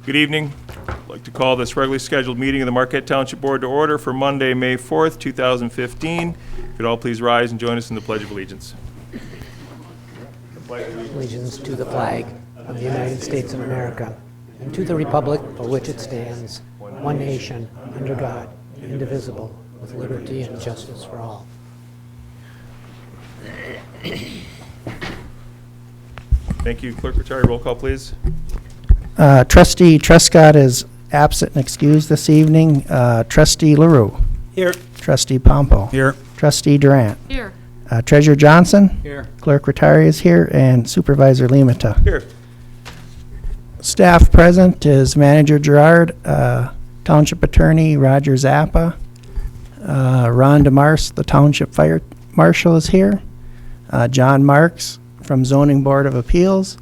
Good evening. I'd like to call this regularly scheduled meeting of the Marquette Township Board to order for Monday, May 4th, 2015. If you'd all please rise and join us in the Pledge of Allegiance. Allegiance to the flag of the United States of America and to the republic for which it stands, one nation, under God, indivisible, with liberty and justice for all. Thank you. Clerk Rattari, roll call, please. Trustee Trescott is absent and excused this evening. Trustee LaRue. Here. Trustee Pompo. Here. Trustee Durant. Here. Treasurer Johnson. Here. Clerk Rattari is here, and Supervisor Limata. Here. Staff present is Manager Gerard, Township Attorney Roger Zappa, Ron DeMars, the Township Fire Marshal, is here, John Marks from Zoning Board of Appeals,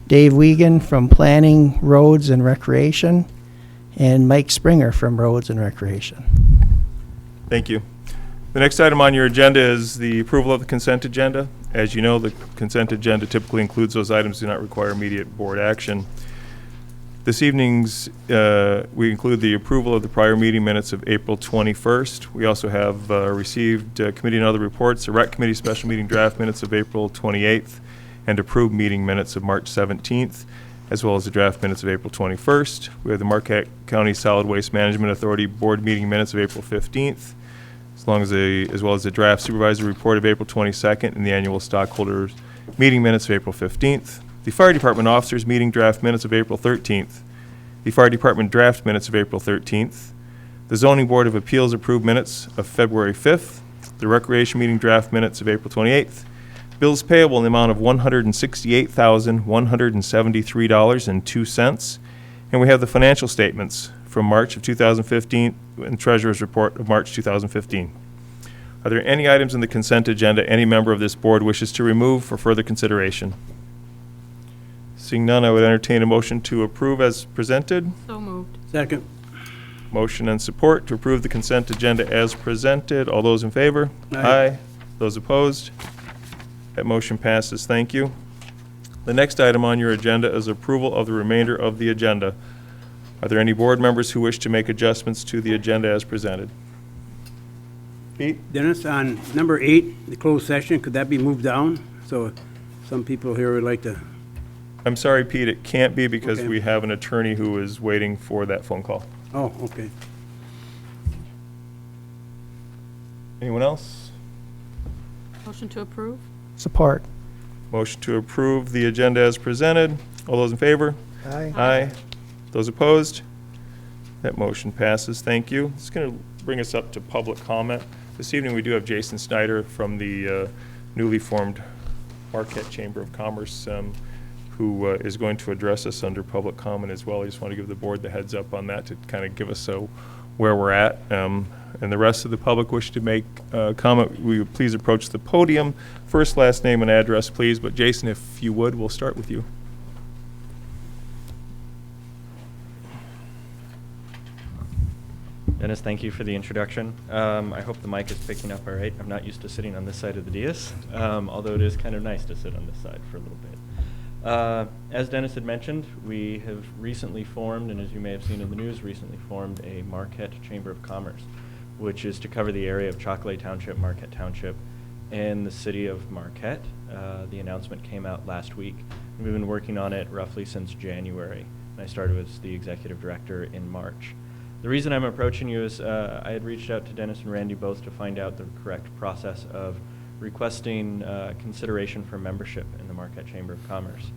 Dave Wiegand from Planning, Roads, and Recreation, and Mike Springer from Roads and Recreation. Thank you. The next item on your agenda is the approval of the consent agenda. As you know, the consent agenda typically includes those items that do not require immediate board action. This evening's, we include the approval of the prior meeting minutes of April 21st. We also have received committee and other reports, the Rec Committee special meeting draft minutes of April 28th, and approved meeting minutes of March 17th, as well as the draft minutes of April 21st. We have the Marquette County Solid Waste Management Authority board meeting minutes of April 15th, as well as the draft supervisor report of April 22nd and the annual stockholders meeting minutes of April 15th. The Fire Department Officers Meeting Draft Minutes of April 13th. The Fire Department Draft Minutes of April 13th. The Zoning Board of Appeals Approved Minutes of February 5th. The Recreation Meeting Draft Minutes of April 28th. Bills payable in the amount of $168,173.02. And we have the financial statements from March of 2015 and Treasurer's Report of March 2015. Are there any items in the consent agenda any member of this board wishes to remove for further consideration? Seeing none, I would entertain a motion to approve as presented. So moved. Second. Motion and support to approve the consent agenda as presented. All those in favor? Aye. Those opposed? That motion passes. Thank you. The next item on your agenda is approval of the remainder of the agenda. Are there any board members who wish to make adjustments to the agenda as presented? Pete? Dennis, on number 8, the closed session, could that be moved down? So some people here would like to. I'm sorry, Pete, it can't be because Okay. we have an attorney who is waiting for that phone call. Oh, okay. Anyone else? Motion to approve? Support. Motion to approve the agenda as presented. All those in favor? Aye. Aye. Those opposed? That motion passes. Thank you. It's going to bring us up to public comment. This evening we do have Jason Snyder from the newly formed Marquette Chamber of Commerce who is going to address us under public comment as well. I just want to give the board the heads up on that to kind of give us where we're at. And the rest of the public wish to make comment, we would please approach the podium. First, last name, and address, please. But Jason, if you would, we'll start with you. Dennis, thank you for the introduction. I hope the mic is picking up all right. I'm not used to sitting on this side of the dais, although it is kind of nice to sit on this side for a little bit. As Dennis had mentioned, we have recently formed, and as you may have seen in the news, recently formed a Marquette Chamber of Commerce, which is to cover the area of Chocolate Township, Marquette Township, and the city of Marquette. The announcement came out last week. We've been working on it roughly since January. I started as the executive director in March. The reason I'm approaching you is I had reached out to Dennis and Randy both to find out the correct process of requesting consideration for membership in the Marquette Chamber of Commerce.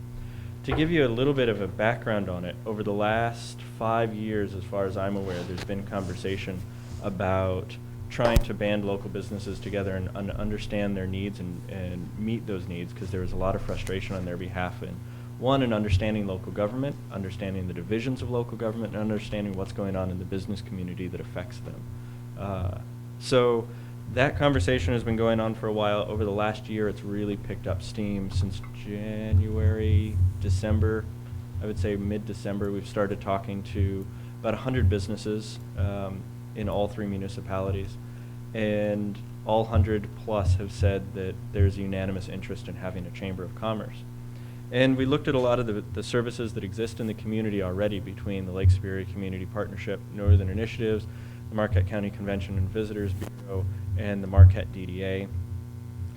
To give you a little bit of a background on it, over the last 5 years, as far as I'm aware, there's been conversation about trying to band local businesses together and understand their needs and meet those needs, because there was a lot of frustration on their behalf in understanding local government, understanding the divisions of local government, and understanding what's going on in the business community that affects them. So that conversation has been going on for a while. Over the last year, it's really picked up steam. Since January, December, I would say mid-December, we've started talking to about 100 businesses in all 3 municipalities, and all 100 plus have said that there's unanimous interest in having a Chamber of Commerce. And we looked at a lot of the services that exist in the community already between the Lake Superior Community Partnership, Northern Initiatives, the Marquette County Convention and Visitors Bureau, and the Marquette DDA.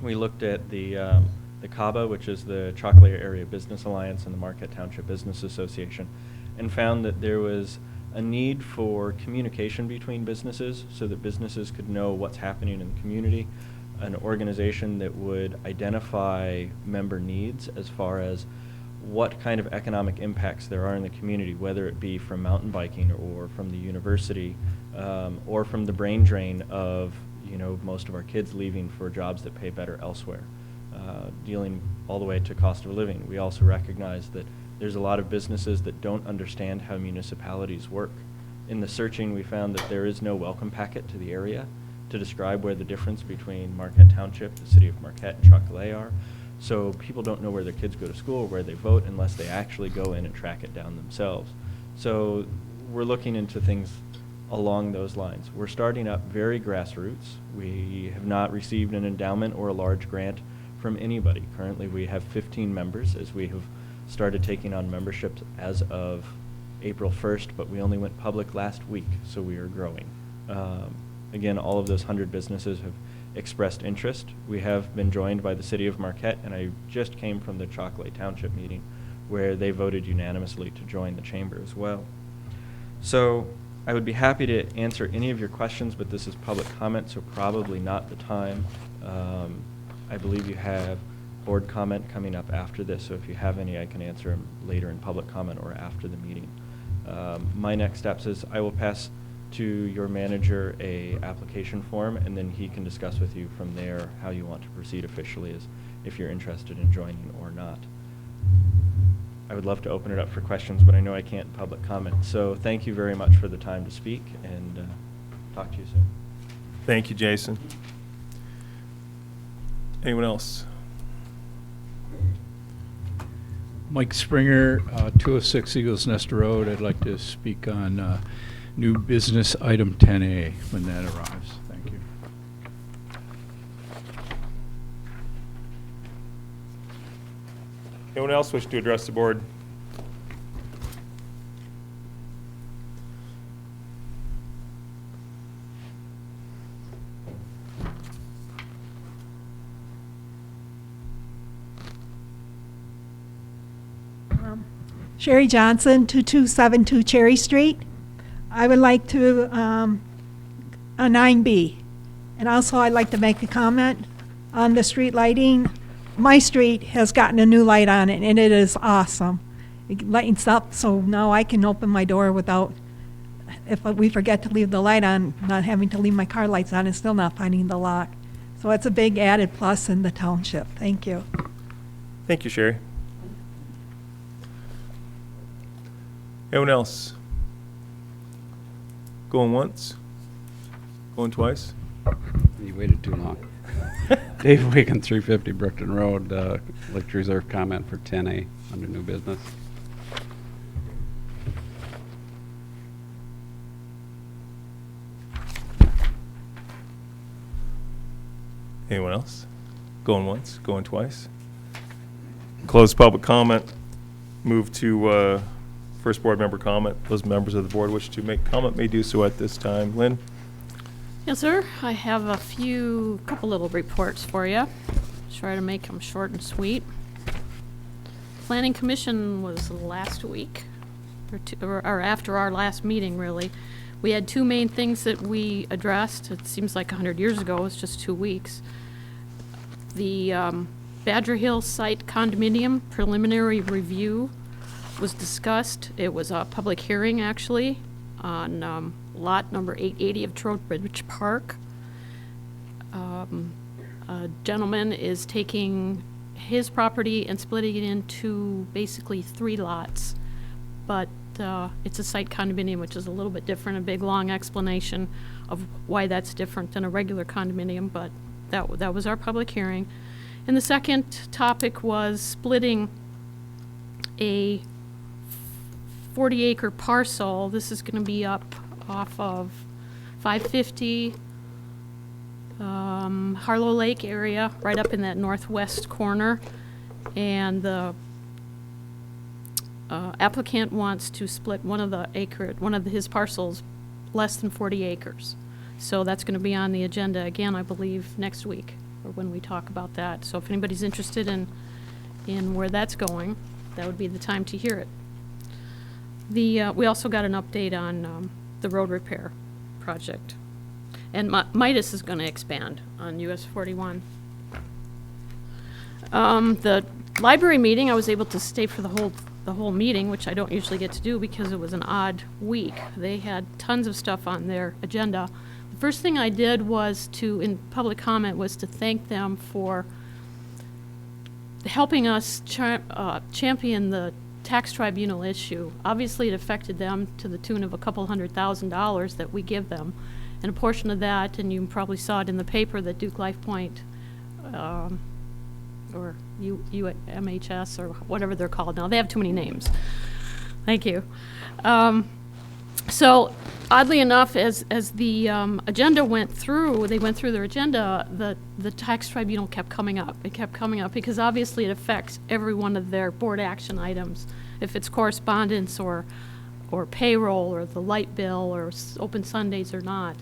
We looked at the CABA, which is the Chocolate Area Business Alliance, and the Marquette Township Business Association, and found that there was a need for communication between businesses so that businesses could know what's happening in the community, an organization that would identify member needs as far as what kind of economic impacts there are in the community, whether it be from mountain biking or from the university or from the brain drain of most of our kids leaving for jobs that pay better elsewhere, dealing all the way to cost of living. We also recognize that there's a lot of businesses that don't understand how municipalities work. In the searching, we found that there is no welcome packet to the area to describe where the difference between Marquette Township, the city of Marquette, and Chocolate are. So people don't know where their kids go to school or where they vote unless they actually go in and track it down themselves. So we're looking into things along those lines. We're starting up very grassroots. We have not received an endowment or a large grant from anybody. Currently we have 15 members as we have started taking on memberships as of April 1st, but we only went public last week, so we are growing. Again, all of those 100 businesses have expressed interest. We have been joined by the city of Marquette, and I just came from the Chocolate Township meeting where they voted unanimously to join the chamber as well. So I would be happy to answer any of your questions, but this is public comment, so probably not the time. I believe you have board comment coming up after this, so if you have any, I can answer them later in public comment or after the meeting. My next steps is I will pass to your manager a application form, and then he can discuss with you from there how you want to proceed officially, as if you're interested in joining or not. I would love to open it up for questions, but I know I can't in public comment. So thank you very much for the time to speak, and talk to you soon. Thank you, Jason. Anyone else? Mike Springer, 206 Eagles Nest Road. I'd like to speak on new business item 10A when that arrives. Thank you. Anyone else wish to address the board? Sherry Johnson, 2272 Cherry Street. I would like to, a 9B. And also I'd like to make a comment on the street lighting. My street has gotten a new light on it, and it is awesome. It lights up, so now I can open my door without, if we forget to leave the light on, not having to leave my car lights on and still not finding the lock. So it's a big added plus in the township. Thank you. Thank you, Sherry. Anyone else? Going once? Going twice? You waited too long. Dave Wigan, 350 Brookton Road. Like to reserve comment for 10A under new business. Anyone else? Going once? Going twice? Close public comment. Move to first board member comment. Those members of the board wish to make comment may do so at this time. Lynn? Yes, sir. I have a couple little reports for you. Try to make them short and sweet. Planning Commission was last week, or after our last meeting, really. We had two main things that we addressed. It seems like 100 years ago. It was just 2 weeks. The Badger Hill site condominium preliminary review was discussed. It was a public hearing, actually, on lot number 880 of Trowbridge Park. A gentleman is taking his property and splitting it into basically 3 lots, but it's a site condominium, which is a little bit different, a big long explanation of why that's different than a regular condominium, but that was our public hearing. And the second topic was splitting a 40-acre parcel. This is going to be up off of 550 Harlow Lake area, right up in that northwest corner. And the applicant wants to split one of his parcels less than 40 acres. So that's going to be on the agenda again, I believe, next week, or when we talk about that. So if anybody's interested in where that's going, that would be the time to hear it. We also got an update on the road repair project. And Midas is going to expand on US 41. The library meeting, I was able to stay for the whole meeting, which I don't usually get to do because it was an odd week. They had tons of stuff on their agenda. The first thing I did was in public comment, was to thank them for helping us champion the tax tribunal issue. Obviously, it affected them to the tune of a couple $100,000 that we give them. And a portion of that, and you probably saw it in the paper, that Duke Life Point, or UMHS, or whatever they're called now. They have too many names. Thank you. So, oddly enough, as the agenda went through, they went through their agenda, the tax tribunal kept coming up. It kept coming up because obviously it affects every one of their board action items. If it's correspondence or payroll or the light bill or open Sundays or not,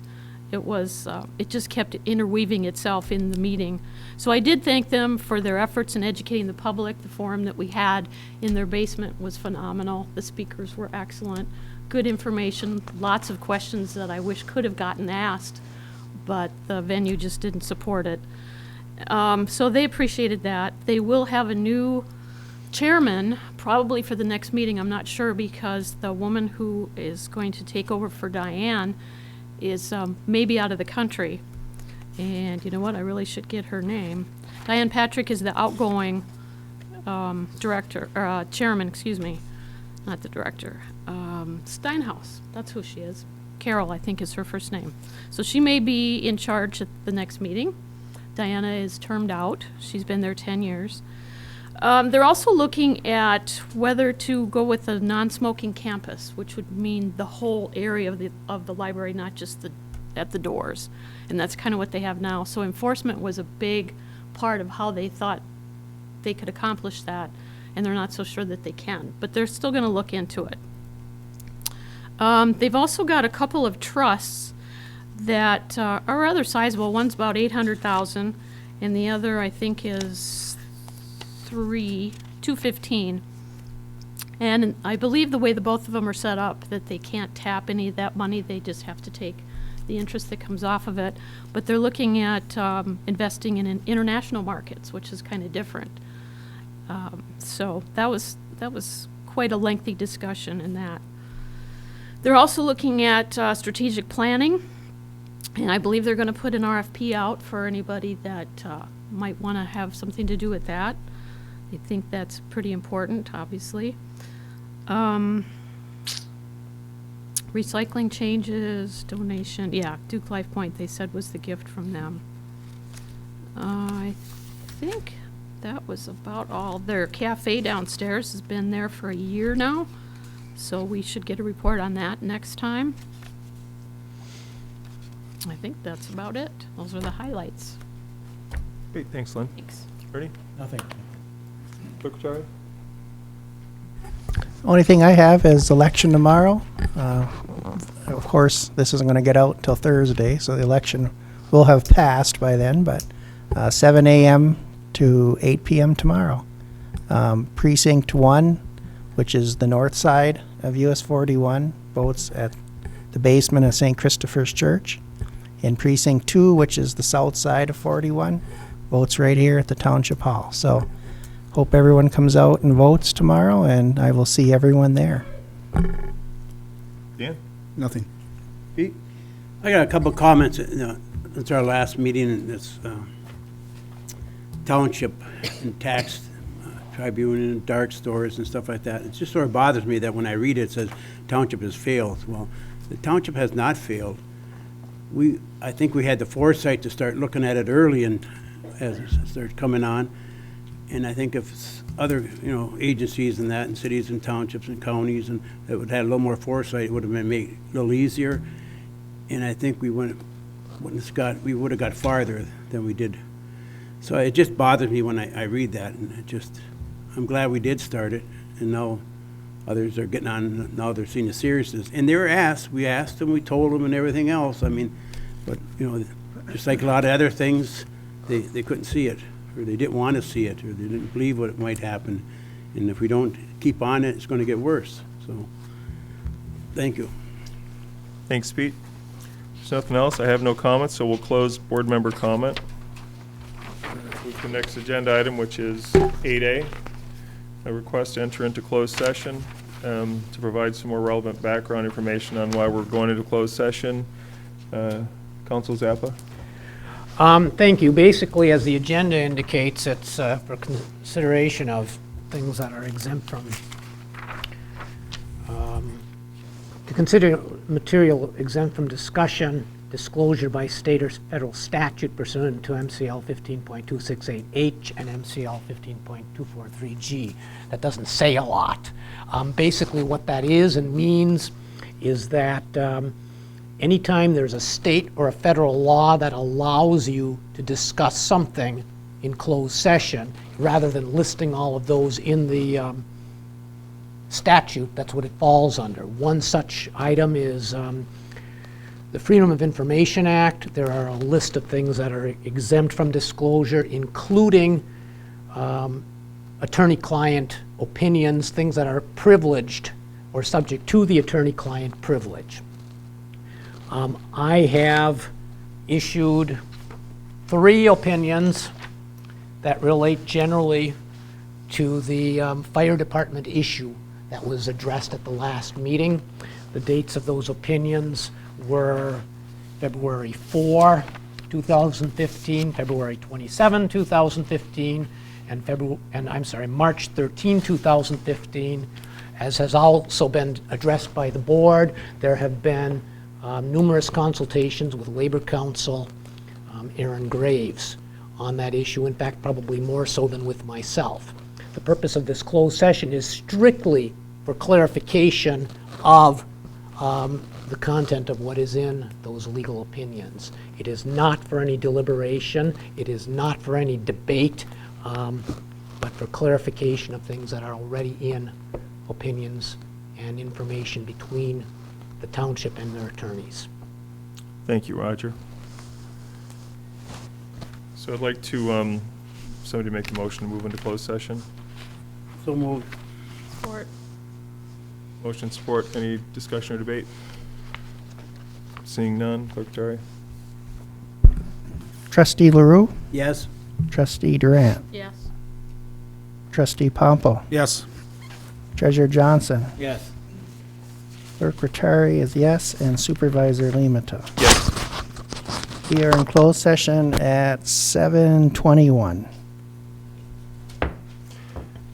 it just kept interweaving itself in the meeting. So I did thank them for their efforts in educating the public. The forum that we had in their basement was phenomenal. The speakers were excellent. Good information, lots of questions that I wish could have gotten asked, but the venue just didn't support it. So they appreciated that. They will have a new chairman probably for the next meeting. I'm not sure, because the woman who is going to take over for Diane is maybe out of the country. And you know what? I really should get her name. Diane Patrick is the outgoing chairman, excuse me. Not the director. Steinhaus, that's who she is. Carol, I think, is her first name. So she may be in charge at the next meeting. Diana is termed out. She's been there 10 years. They're also looking at whether to go with a non-smoking campus, which would mean the whole area of the library, not just at the doors. And that's kind of what they have now. So enforcement was a big part of how they thought they could accomplish that, and they're not so sure that they can. But they're still going to look into it. They've also got a couple of trusts that are rather sizable. One's about $800,000, and the other, I think, is $215. And I believe the way the both of them are set up, that they can't tap any of that money. They just have to take the interest that comes off of it. But they're looking at investing in international markets, which is kind of different. So that was quite a lengthy discussion in that. They're also looking at strategic planning, and I believe they're going to put an RFP out for anybody that might want to have something to do with that. They think that's pretty important, obviously. Recycling changes, donation, yeah, Duke Life Point, they said, was the gift from them. I think that was about all. Their cafe downstairs has been there for a year now, so we should get a report on that next time. I think that's about it. Those are the highlights. Great, thanks, Lynn. Thanks. Ready? Nothing. Clerk Charlie? Only thing I have is election tomorrow. Of course, this isn't going to get out until Thursday, so the election will have passed by then, but 7 a.m. to 8 p.m. tomorrow. Precinct 1, which is the north side of US 41, votes at the basement of St. Christopher's Church. In Precinct 2, which is the south side of 41, votes right here at the Township Hall. So hope everyone comes out and votes tomorrow, and I will see everyone there. Dan? Nothing. Pete? I got a couple of comments. Since our last meeting in this township and tax tribunal and dark stores and stuff like that. It just sort of bothers me that when I read it, it says township has failed. Well, the township has not failed. I think we had the foresight to start looking at it early and as it started coming on. And I think if other, agencies and that, and cities and townships and counties, and that would have had a little more foresight, it would have been made a little easier. And I think we would have got farther than we did. So it just bothers me when I read that, and I'm glad we did start it, and now Others are getting on, now they're seeing the seriousness. And they were asked, we asked them, we told them and everything else. I mean, but, you know, just like a lot of other things, they couldn't see it, or they didn't want to see it, or they didn't believe what might happen. And if we don't keep on it, it's going to get worse. So, thank you. Thanks, Pete. There's nothing else. I have no comments, so we'll close board member comment. Move to the next agenda item, which is 8A, a request to enter into closed session to provide some more relevant background information on why we're going into closed session. Council Zappa? Thank you. Basically, as the agenda indicates, it's for consideration of things that are exempt from, to consider material exempt from discussion, disclosure by state or federal statute pursuant to MCL 15.268H and MCL 15.243G. That doesn't say a lot. Basically, what that is and means is that anytime there's a state or a federal law that allows you to discuss something in closed session, rather than listing all of those in the statute, that's what it falls under. One such item is the Freedom of Information Act. There are a list of things that are exempt from disclosure, including attorney-client opinions, things that are privileged or subject to the attorney-client privilege. I have issued 3 opinions that relate generally to the fire department issue that was addressed at the last meeting. The dates of those opinions were February 4, 2015, February 27, 2015, and March 13, 2015. As has also been addressed by the board, there have been numerous consultations with Labor Counsel, Aaron Graves, on that issue. In fact, probably more so than with myself. The purpose of this closed session is strictly for clarification of the content of what is in those legal opinions. It is not for any deliberation. It is not for any debate, but for clarification of things that are already in opinions and information between the township and their attorneys. Thank you, Roger. So I'd like to, somebody make a motion to move into closed session. So moved. Support. Motion support. Any discussion or debate? Seeing none, Clerk Terry. Trustee LaRue, Yes? Trustee Durant, Yes. Trustee Pompo, Yes. Treasurer Johnson, Yes. Clerk Rattari is yes, and Supervisor Limata. Yes. We are in closed session at 7:21.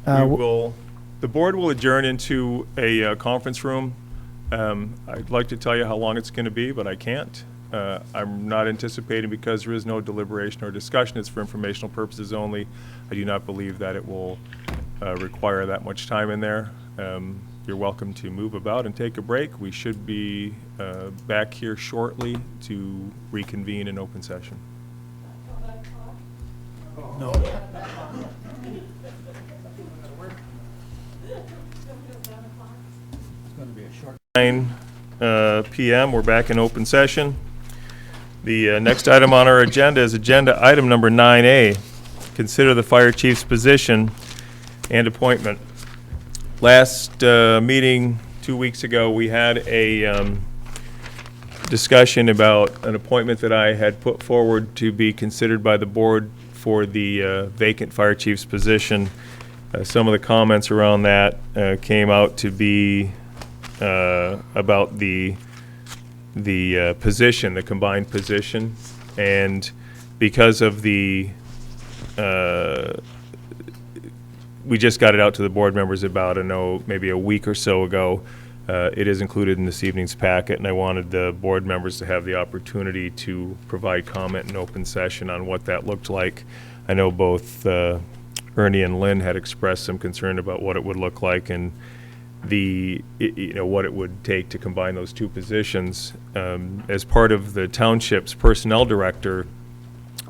The board will adjourn into a conference room. I'd like to tell you how long it's going to be, but I can't. I'm not anticipating, because there is no deliberation or discussion, it's for informational purposes only. I do not believe that it will require that much time in there. You're welcome to move about and take a break. We should be back here shortly to reconvene in open session. No. 9 p.m. We're back in open session. The next item on our agenda is agenda item number 9A. Consider the fire chief's position and appointment. Last meeting 2 weeks ago, we had a discussion about an appointment that I had put forward to be considered by the board for the vacant fire chief's position. Some of the comments around that came out to be about the position, the combined position, and because of the we just got it out to the board members about, maybe a week or so ago. It is included in this evening's packet, and I wanted the board members to have the opportunity to provide comment in open session on what that looked like. I know both Ernie and Lynn had expressed some concern about what it would look like and what it would take to combine those two positions. As part of the township's personnel director,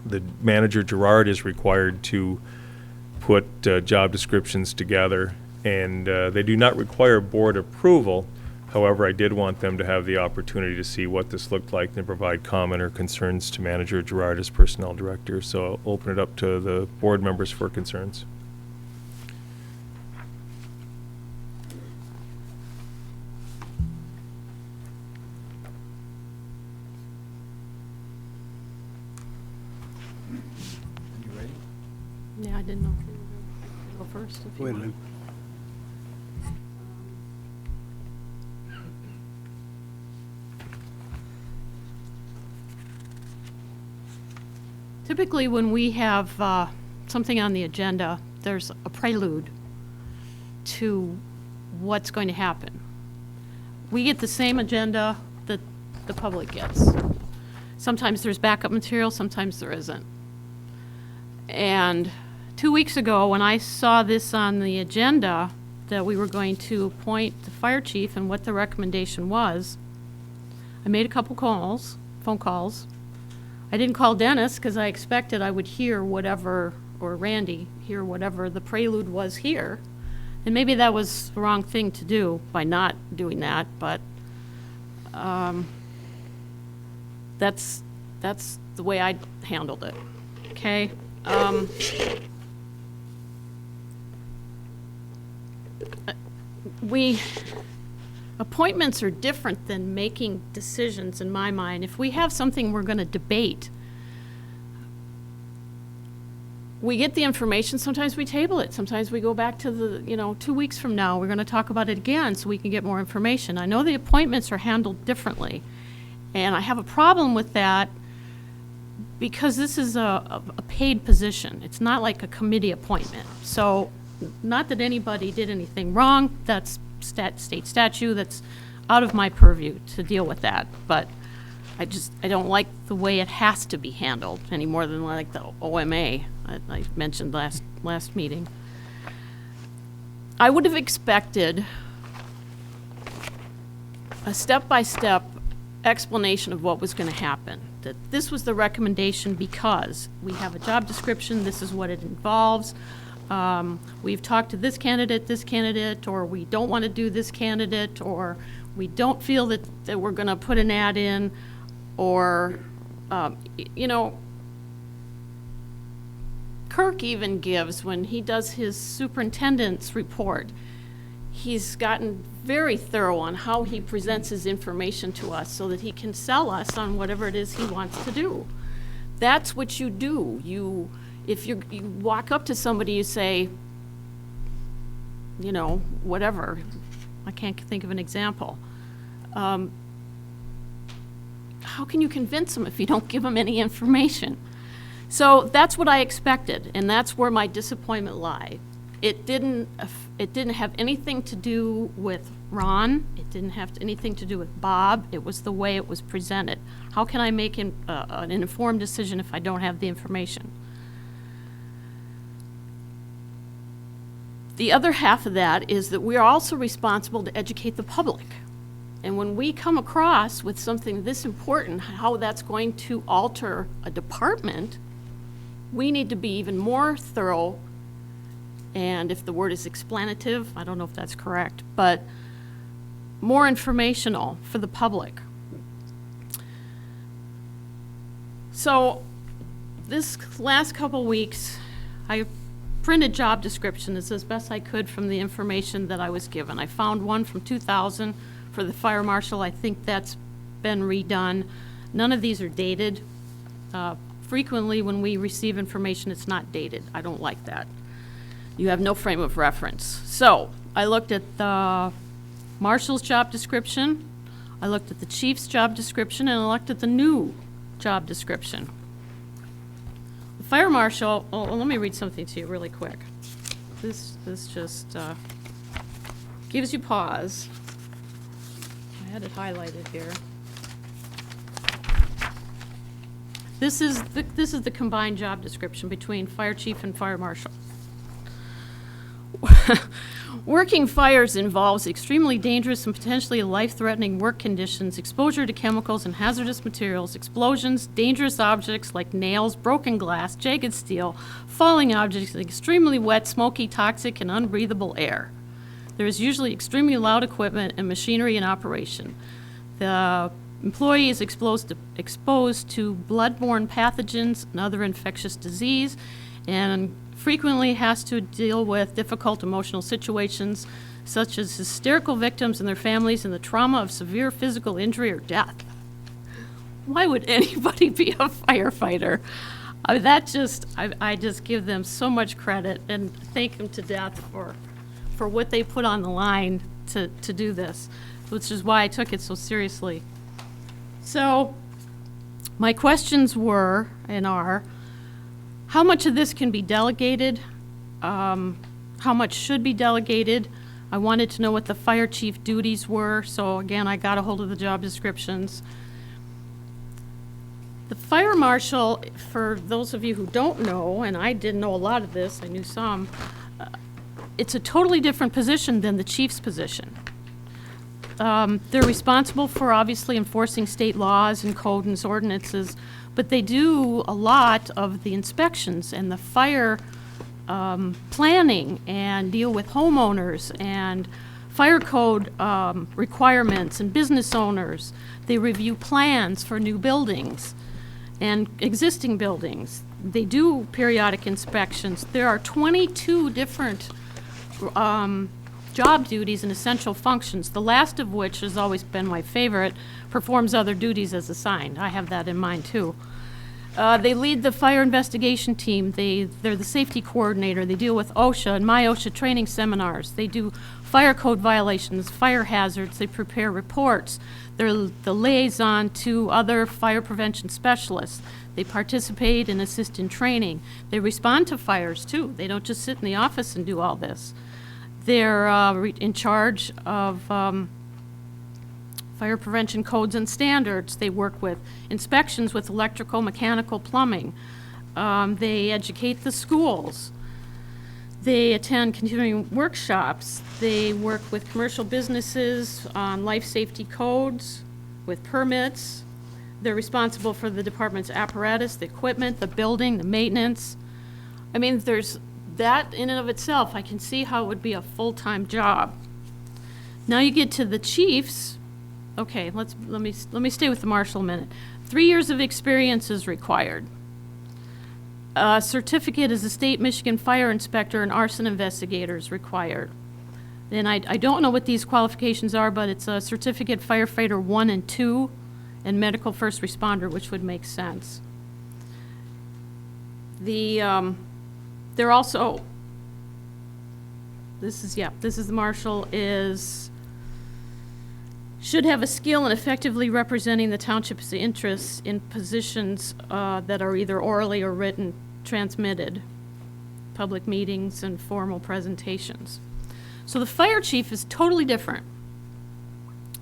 the manager Gerard is required to put job descriptions together And they do not require board approval. However, I did want them to have the opportunity to see what this looked like and provide comment or concerns to Manager Gerard as Personnel Director. So I'll open it up to the board members for concerns. Yeah, I didn't know if you were going to go first. If you Wait a want. minute. Typically, when we have something on the agenda, there's a prelude to what's going to happen. We get the same agenda that the public gets. Sometimes there's backup material, sometimes there isn't. And 2 weeks ago, when I saw this on the agenda, that we were going to appoint the fire chief and what the recommendation was, I made a couple phone calls. I didn't call Dennis because I expected I would hear whatever, or Randy, hear whatever the prelude was here. And maybe that was the wrong thing to do by not doing that, but that's the way I handled it, okay? Appointments are different than making decisions in my mind. If we have something we're going to debate, we get the information, sometimes we table it, sometimes we go back to the, 2 weeks from now, we're going to talk about it again so we can get more information. I know the appointments are handled differently, and I have a problem with that because this is a paid position. It's not like a committee appointment. So, not that anybody did anything wrong, that's state statute, that's out of my purview to deal with that, but I don't like the way it has to be handled any more than like the OMA I mentioned last meeting. I would have expected a step-by-step explanation of what was going to happen, that this was the recommendation because we have a job description, this is what it involves. We've talked to this candidate, or we don't want to do this candidate, or we don't feel that we're going to put an ad in, or, Kirk even gives, when he does his superintendent's report, he's gotten very thorough on how he presents his information to us so that he can sell us on whatever it is he wants to do. That's what you do. If you walk up to somebody, you say, whatever. I can't think of an example. How can you convince them if you don't give them any information? So that's what I expected, and that's where my disappointment lied. It didn't have anything to do with Ron. It didn't have anything to do with Bob. It was the way it was presented. How can I make an informed decision if I don't have the information? The other half of that is that we are also responsible to educate the public. And when we come across with something this important, how that's going to alter a department, we need to be even more thorough, and if the word is explanative, I don't know if that's correct, but more informational for the public. So this last couple weeks, I printed job descriptions as best I could from the information that I was given. I found one from 2000 for the fire marshal. I think that's been redone. None of these are dated. Frequently, when we receive information, it's not dated. I don't like that. You have no frame of reference. So I looked at the marshal's job description, I looked at the chief's job description, and I looked at the new job description. The fire marshal, let me read something to you really quick. This just gives you pause. I had it highlighted here. This is the combined job description between fire chief and fire marshal. Working fires involves extremely dangerous and potentially life-threatening work conditions, exposure to chemicals and hazardous materials, explosions, dangerous objects like nails, broken glass, jagged steel, falling objects, and extremely wet, smoky, toxic, and unbreathable air. There is usually extremely loud equipment and machinery in operation. The employee is exposed to blood-borne pathogens and other infectious disease, and frequently has to deal with difficult emotional situations such as hysterical victims and their families and the trauma of severe physical injury or death. Why would anybody be a firefighter? I just give them so much credit and thank them to death for what they put on the line to do this, which is why I took it so seriously. So my questions were and are, how much of this can be delegated? How much should be delegated? I wanted to know what the fire chief duties were, so again, I got a hold of the job descriptions. The fire marshal, for those of you who don't know, and I didn't know a lot of this, I knew some, it's a totally different position than the chief's position. They're responsible for obviously enforcing state laws and code and ordinances, but they do a lot of the inspections and the fire planning and deal with homeowners and fire code requirements and business owners. They review plans for new buildings and existing buildings. They do periodic inspections. There are 22 different job duties and essential functions, the last of which has always been my favorite, performs other duties as assigned. I have that in mind too. They lead the fire investigation team. They're the safety coordinator. They deal with OSHA and my OSHA training seminars. They do fire code violations, fire hazards. They prepare reports. They're the liaison to other fire prevention specialists. They participate and assist in training. They respond to fires too. They don't just sit in the office and do all this. They're in charge of fire prevention codes and standards. They work with inspections with electrical, mechanical, plumbing. They educate the schools. They attend continuing workshops. They work with commercial businesses on life safety codes, with permits. They're responsible for the department's apparatus, the equipment, the building, the maintenance. I mean, there's that in and of itself. I can see how it would be a full-time job. Now you get to the chiefs. Okay, let me stay with the marshal a minute. 3 years of experience is required. A certificate as a state Michigan fire inspector and arson investigator is required. And I don't know what these qualifications are, but it's a certificate firefighter 1 and 2 and medical first responder, which would make sense. They're also, this is the marshal, should have a skill in effectively representing the township's interests in positions that are either orally or written transmitted, public meetings and formal presentations. So the fire chief is totally different.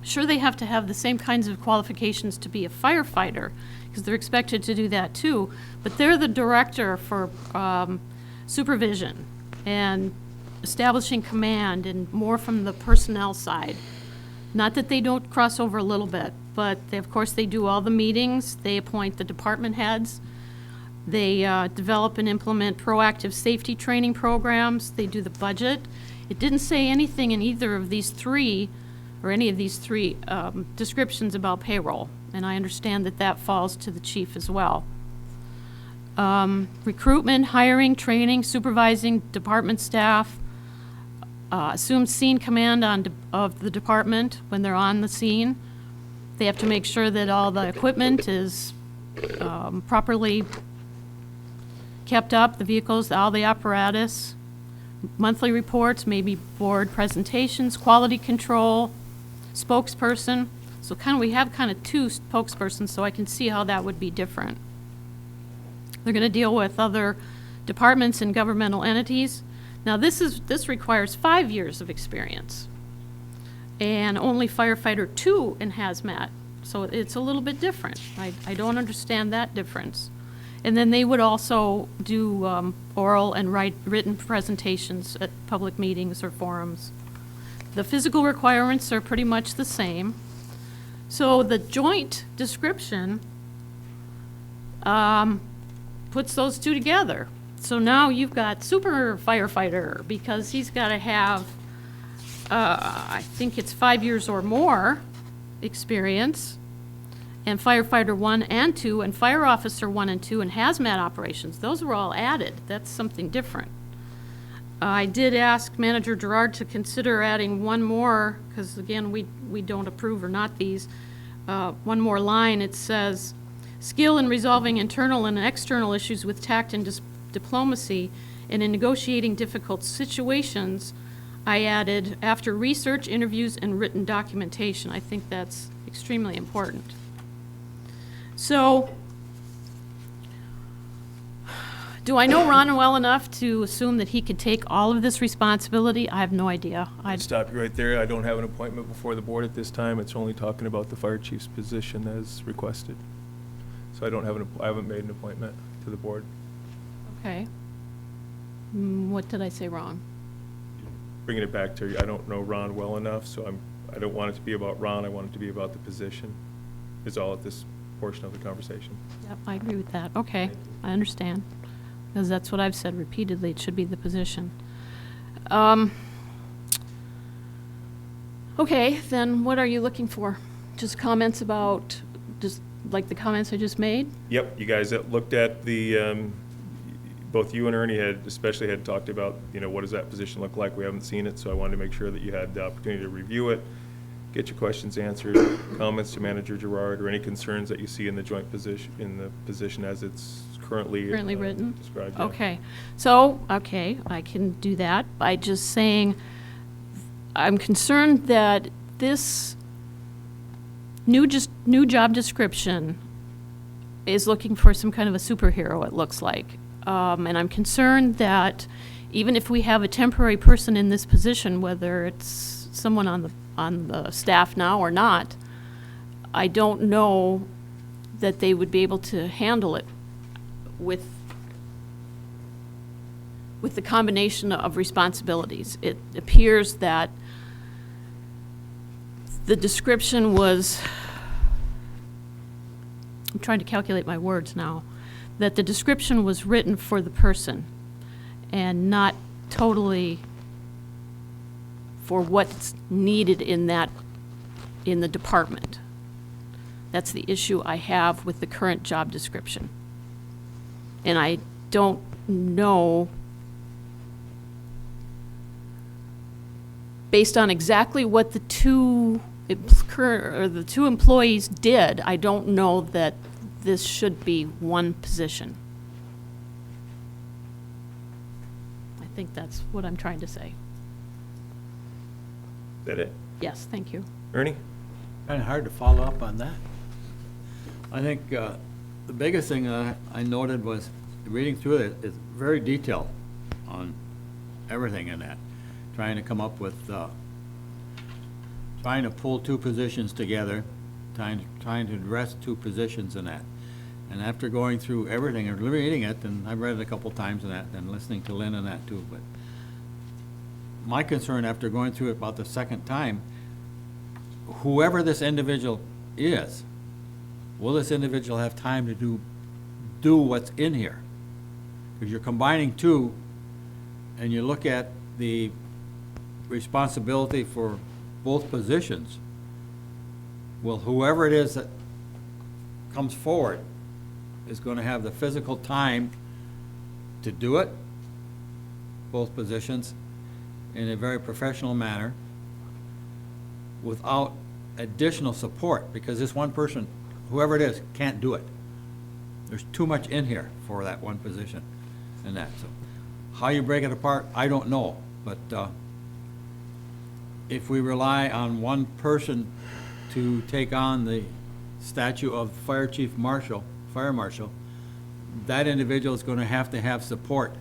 Sure, they have to have the same kinds of qualifications to be a firefighter, because they're expected to do that too, but they're the director for supervision and establishing command and more from the personnel side. Not that they don't cross over a little bit, but of course they do all the meetings. They appoint the department heads. They develop and implement proactive safety training programs. They do the budget. It didn't say anything in either of these three, or any of these three descriptions about payroll, and I understand that that falls to the chief as well. Recruitment, hiring, training, supervising department staff, assume scene command of the department when they're on the scene. They have to make sure that all the equipment is properly kept up, the vehicles, all the apparatus, monthly reports, maybe board presentations, quality control, spokesperson. So we have two spokespersons, so I can see how that would be different. They're going to deal with other departments and governmental entities. Now this requires 5 years of experience, and only firefighter 2 in hazmat, so it's a little bit different. I don't understand that difference. And then they would also do oral and written presentations at public meetings or forums. The physical requirements are pretty much the same. So the joint description puts those two together. So now you've got super firefighter, because he's got to have I think it's 5 years or more experience, and firefighter 1 and 2, and fire officer 1 and 2, and hazmat operations. Those were all added. That's something different. I did ask Manager Gerard to consider adding one more, because again, we don't approve or not these. One more line, it says, skill in resolving internal and external issues with tact and diplomacy, and in negotiating difficult situations. I added, after research, interviews, and written documentation. I think that's extremely important. So, do I know Ron well enough to assume that he could take all of this responsibility? I have no idea. I'd stop you right there. I don't have an appointment before the board at this time. It's only talking about the fire chief's position as requested. So I don't have I haven't made an appointment to the board. Okay. What did I say wrong? Bringing it back to you, I don't know Ron well enough, so I don't want it to be about Ron. I want it to be about the position, is all at this portion of the conversation. Yep, I agree with that. Okay, I understand. Because that's what I've said repeatedly, it should be the position. Okay, then what are you looking for? Just comments about, just like the comments I just made? Yep, you guys looked at the, both you and Ernie especially had talked about, what does that position look like? We haven't seen it, so I wanted to make sure that you had the opportunity to review it, get your questions answered, comments to Manager Gerard, or any concerns that you see in the joint position as it's currently Written? described. Yeah. Okay, so, okay, I can do that by just saying, I'm concerned that this new job description is looking for some kind of a superhero, it looks like. And I'm concerned that even if we have a temporary person in this position, whether it's someone on the staff now or not, I don't know that they would be able to handle it with the combination of responsibilities. It appears that the description was, I'm trying to calculate my words now, that the description was written for the person and not totally for what's needed in the department. That's the issue I have with the current job description. And I don't know, based on exactly what the two employees did, I don't know that this should be one position. I think that's what I'm trying to say. Is that it? Yes, thank you. Ernie? Kind of hard to follow up on that. I think the biggest thing I noted was reading through it, it's very detailed on everything in that. Trying to come up with, trying to pull two positions together, trying to address two positions in that. And after going through everything and reading it, and I've read it a couple times in that, and listening to Lynn and that too, but my concern after going through it about the second time, whoever this individual is, will this individual have time to do what's in here? Because you're combining two, and you look at the responsibility for both positions. Well, whoever it is that comes forward is going to have the physical time to do it, both positions, in a very professional manner, without additional support, because this one person, whoever it is, can't do it. There's too much in here for that one position and that. So how you break it apart, I don't know. But if we rely on one person to take on the statute of fire chief marshal, fire marshal, that individual is going to have support,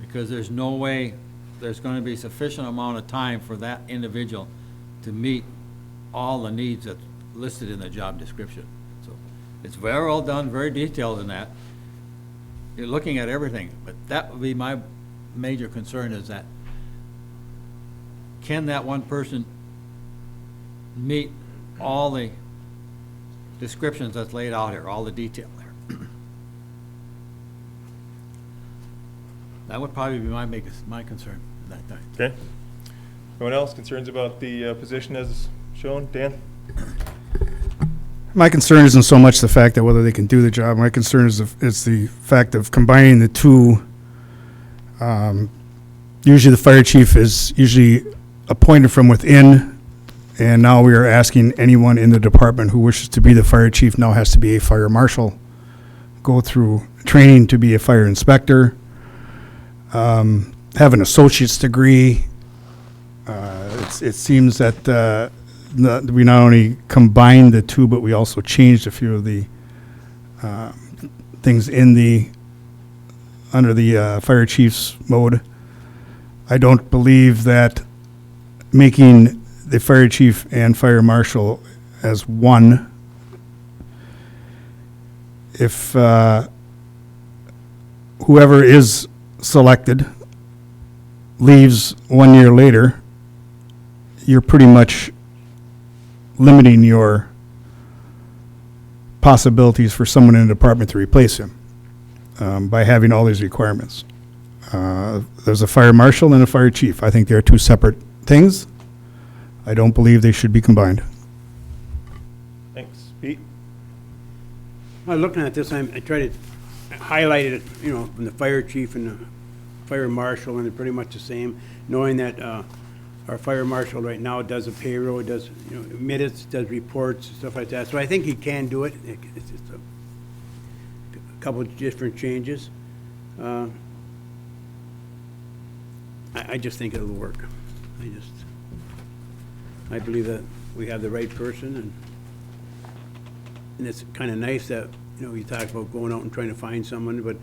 because there's no way there's going to be sufficient amount of time for that individual to meet all the needs that's listed in the job description. So it's very well done, very detailed in that. You're looking at everything, but that would be my major concern, is that can that one person meet all the descriptions that's laid out here, all the detail there? That would probably be my concern at that time. Okay. Anyone else concerns about the position as shown? Dan? My concern isn't so much the fact that whether they can do the job. My concern is the fact of combining the two. Usually the fire chief is usually appointed from within, and now we are asking anyone in the department who wishes to be the fire chief now has to be a fire marshal, go through training to be a fire inspector, have an associate's degree. It seems that we not only combined the two, but we also changed a few of the things under the fire chief's mode. I don't believe that making the fire chief and fire marshal as one, if whoever is selected leaves 1 year later, you're pretty much limiting your possibilities for someone in the department to replace him by having all these requirements. There's a fire marshal and a fire chief. I think they're two separate things. I don't believe they should be combined. Thanks. Pete? Well, looking at this, I tried to highlight it, from the fire chief and the fire marshal, and they're pretty much the same, knowing that our fire marshal right now does a payroll, does minutes, does reports, stuff like that. So I think he can do it. It's just a couple of different changes. I just think it'll work. I believe that we have the right person, and it's kind of nice that, you talk about going out and trying to find someone, but,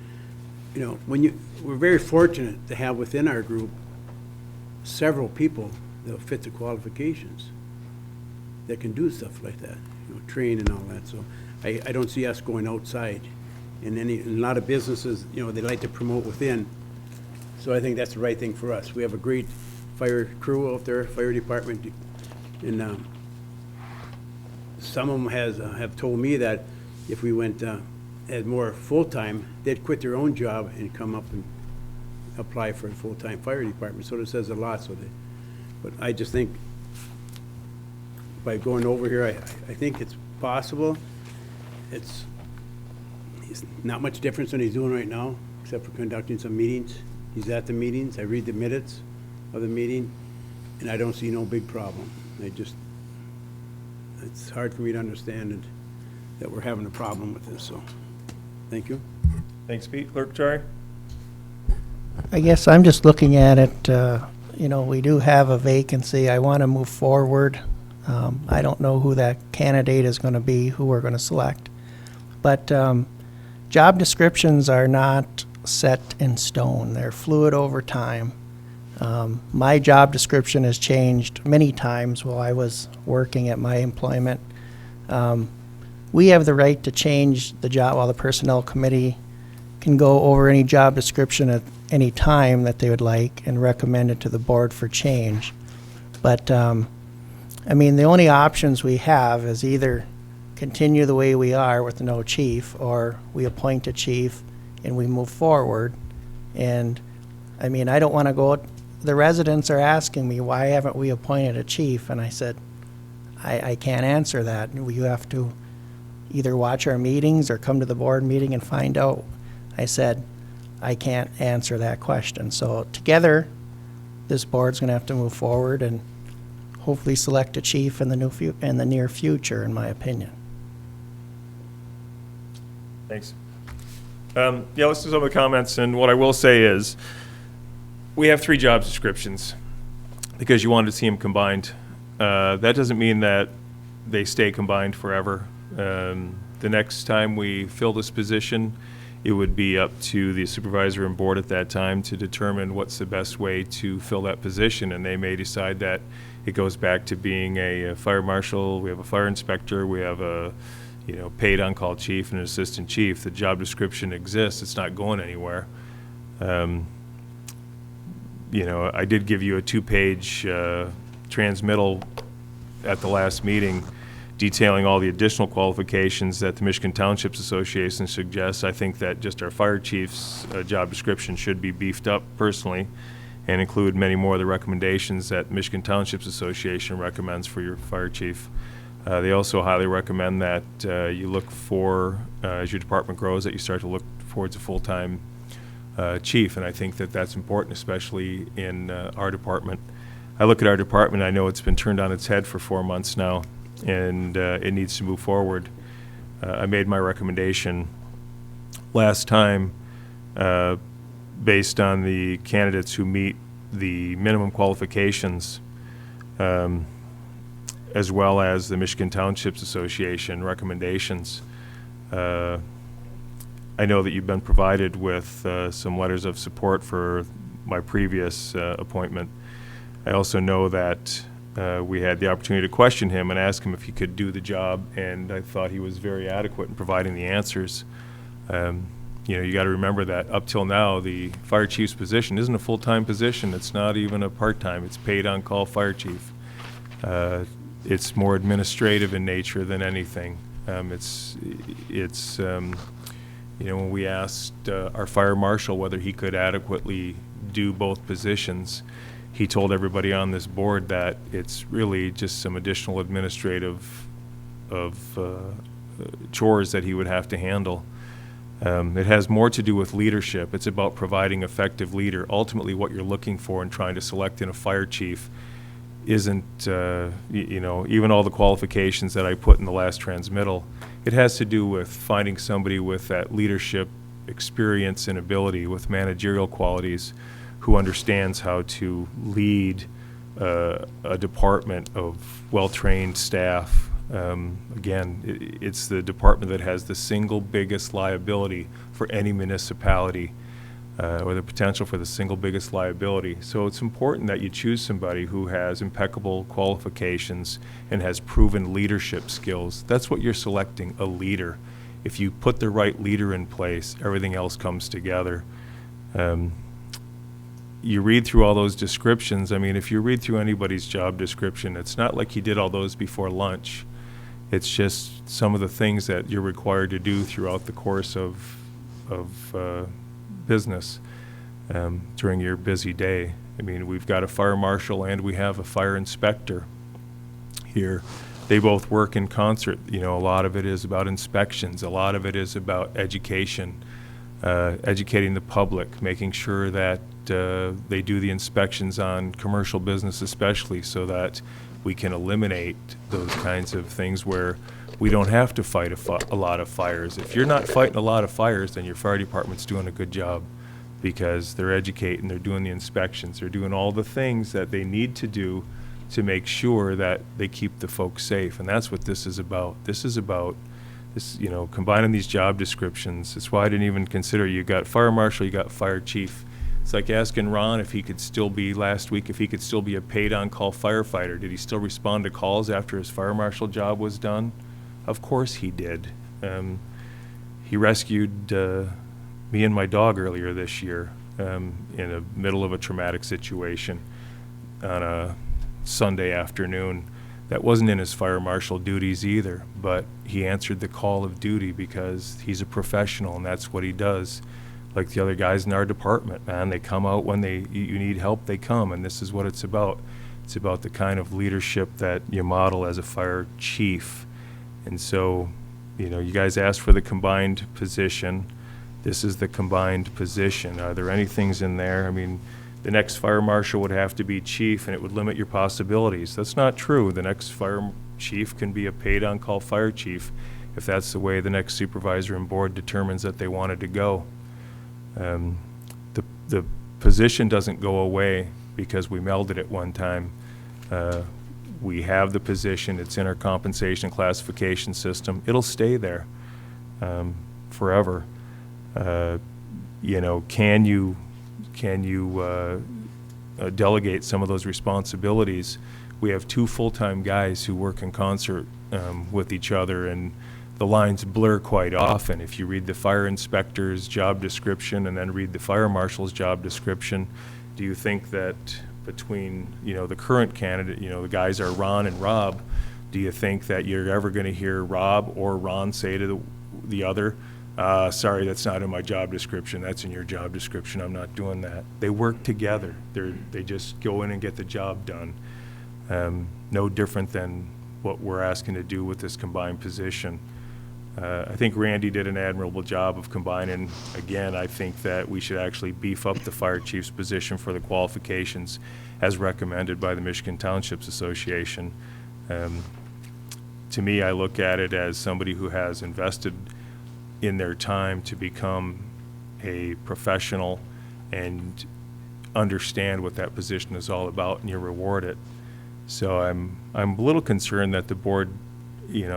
we're very fortunate to have within our group several people that fit the qualifications that can do stuff like that, train and all that. So I don't see us going outside. And a lot of businesses, they like to promote within. So I think that's the right thing for us. We have a great fire crew out there, fire department, and some of them have told me that if we went as more full-time, they'd quit their own job and come up and apply for a full-time fire department. So it says a lot. But I just think by going over here, I think it's possible. It's not much difference than he's doing right now, except for conducting some meetings. He's at the meetings. I read the minutes of the meeting, and I don't see no big problem. It's hard for me to understand that we're having a problem with this, so, thank you. Thanks, Pete. Clerk Chari? I guess I'm just looking at it, we do have a vacancy. I want to move forward. I don't know who that candidate is going to be, who we're going to select. But job descriptions are not set in stone. They're fluid over time. My job description has changed many times while I was working at my employment. We have the right to change the job, while the personnel committee can go over any job description at any time that they would like and recommend it to the board for change. But, the only options we have is either continue the way we are with no chief, or we appoint a chief and we move forward. And, I don't want to go, the residents are asking me, why haven't we appointed a chief? And I said, I can't answer that. You have to either watch our meetings or come to the board meeting and find out. I said, I can't answer that question. So together, this board's going to have to move forward and hopefully select a chief in the near future, in my opinion. Thanks. Let's do some of the comments, and what I will say is, we have 3 job descriptions because you wanted to see them combined. That doesn't mean that they stay combined forever. The next time we fill this position, it would be up to the supervisor and board at that time to determine what's the best way to fill that position, and they may decide that it goes back to being a fire marshal, we have a fire inspector, we have a paid on-call chief and an assistant chief. The job description exists. It's not going anywhere. I did give you a 2-page transmittal at the last meeting detailing all the additional qualifications that the Michigan Townships Association suggests. I think that just our fire chief's job description should be beefed up personally, and include many more of the recommendations that Michigan Townships Association recommends for your fire chief. They also highly recommend that you look for, as your department grows, that you start to look towards a full-time chief, and I think that that's important, especially in our department. I look at our department, I know it's been turned on its head for 4 months now, and it needs to move forward. I made my recommendation last time based on the candidates who meet the minimum qualifications, as well as the Michigan Townships Association recommendations. I know that you've been provided with some letters of support for my previous appointment. I also know that we had the opportunity to question him and ask him if he could do the job, and I thought he was very adequate in providing the answers. You know, you got to remember that up till now, the fire chief's position isn't a full-time position. It's not even a part-time. It's paid on-call fire chief. It's more administrative in nature than anything. You know, when we asked our fire marshal whether he could adequately do both positions, he told everybody on this board that it's really just some additional administrative chores that he would have to handle. It has more to do with leadership. It's about providing effective leader. Ultimately, what you're looking for and trying to select in a fire chief isn't, you know, even all the qualifications that I put in the last transmittal. It has to do with finding somebody with that leadership experience and ability, with managerial qualities, who understands how to lead a department of well-trained staff. Again, it's the department that has the single biggest liability for any municipality, or the potential for the single biggest liability. So it's important that you choose somebody who has impeccable qualifications and has proven leadership skills. That's what you're selecting, a leader. If you put the right leader in place, everything else comes together. You read through all those descriptions. I mean, if you read through anybody's job description, it's not like you did all those before lunch. It's just some of the things that you're required to do throughout the course of business during your busy day. I mean, we've got a fire marshal and we have a fire inspector here. They both work in concert. You know, a lot of it is about inspections. A lot of it is about education, educating the public, making sure that they do the inspections on commercial business especially, so that we can eliminate those kinds of things where we don't have to fight a lot of fires. If you're not fighting a lot of fires, then your fire department's doing a good job, because they're educating, they're doing the inspections, they're doing all the things that they need to do to make sure that they keep the folks safe. And that's what this is about. This is about this, you know, combining these job descriptions. That's why I didn't even consider, you got fire marshal, you got fire chief. It's like asking Ron if he could still be, last week, if he could still be a paid on-call firefighter. Did he still respond to calls after his fire marshal job was done? Of course he did. He rescued me and my dog earlier this year in the middle of a traumatic situation on a Sunday afternoon. That wasn't in his fire marshal duties either, but he answered the call of duty because he's a professional and that's what he does. Like the other guys in our department, man, they come out when you need help, they come, and this is what it's about. It's about the kind of leadership that you model as a fire chief. And so, you know, you guys asked for the combined position. This is the combined position. Are there any things in there? I mean, the next fire marshal would have to be chief, and it would limit your possibilities. That's not true. The next fire chief can be a paid on-call fire chief if that's the way the next supervisor and board determines that they wanted to go. The position doesn't go away because we melded it one time. We have the position. It's in our compensation classification system. It'll stay there forever. You know, can you delegate some of those responsibilities? We have two full-time guys who work in concert with each other, and the lines blur quite often. If you read the fire inspector's job description and then read the fire marshal's job description, do you think that between, you know, the current candidate, you know, the guys are Ron and Rob, do you think that you're ever going to hear Rob or Ron say to the other, Sorry, that's not in my job description. That's in your job description. I'm not doing that. They work together. They just go in and get the job done. No different than what we're asking to do with this combined position. I think Randy did an admirable job of combining. Again, I think that we should actually beef up the fire chief's position for the qualifications as recommended by the Michigan Townships Association. To me, I look at it as somebody who has invested in their time to become a professional and understand what that position is all about, and you reward it. So I'm a little concerned that the board,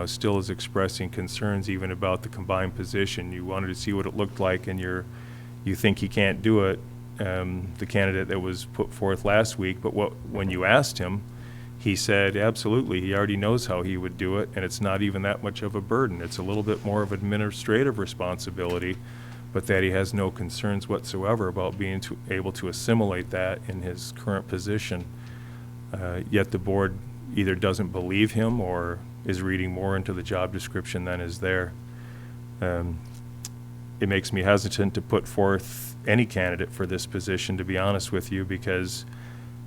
still is expressing concerns even about the combined position. You wanted to see what it looked like, and you think he can't do it. The candidate that was put forth last week, but when you asked him, he said absolutely, he already knows how he would do it, and it's not even that much of a burden. It's a little bit more of administrative responsibility, but that he has no concerns whatsoever about being able to assimilate that in his current position. Yet the board either doesn't believe him or is reading more into the job description than is there. It makes me hesitant to put forth any candidate for this position, to be honest with you, because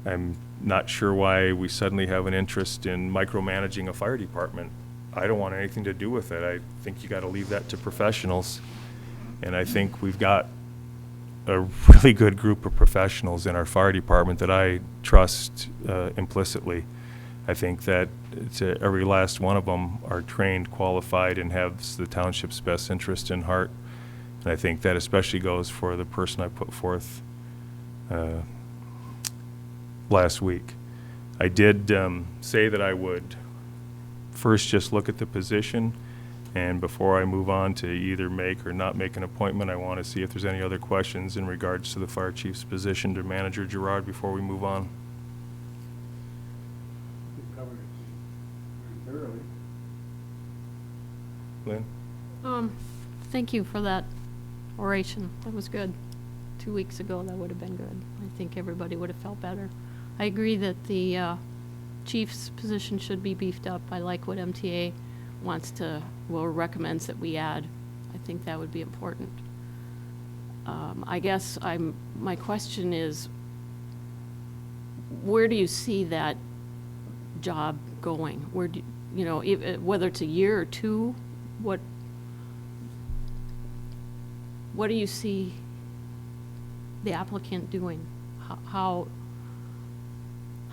I'm not sure why we suddenly have an interest in micromanaging a fire department. I don't want anything to do with it. I think you got to leave that to professionals. And I think we've got a really good group of professionals in our fire department that I trust implicitly. I think that every last one of them are trained, qualified, and have the township's best interest in heart. And I think that especially goes for the person I put forth last week. I did say that I would first just look at the position, and before I move on to either make or not make an appointment, I want to see if there's any other questions in regards to the fire chief's position to Manager Gerard before we move on. Lynn? Thank you for that oration. That was good. 2 weeks ago, that would have been good. I think everybody would have felt better. I agree that the chief's position should be beefed up. I like what MTA recommends that we add. I think that would be important. I guess my question is, where do you see that job going? Where do whether it's a year or two, what do you see the applicant doing? How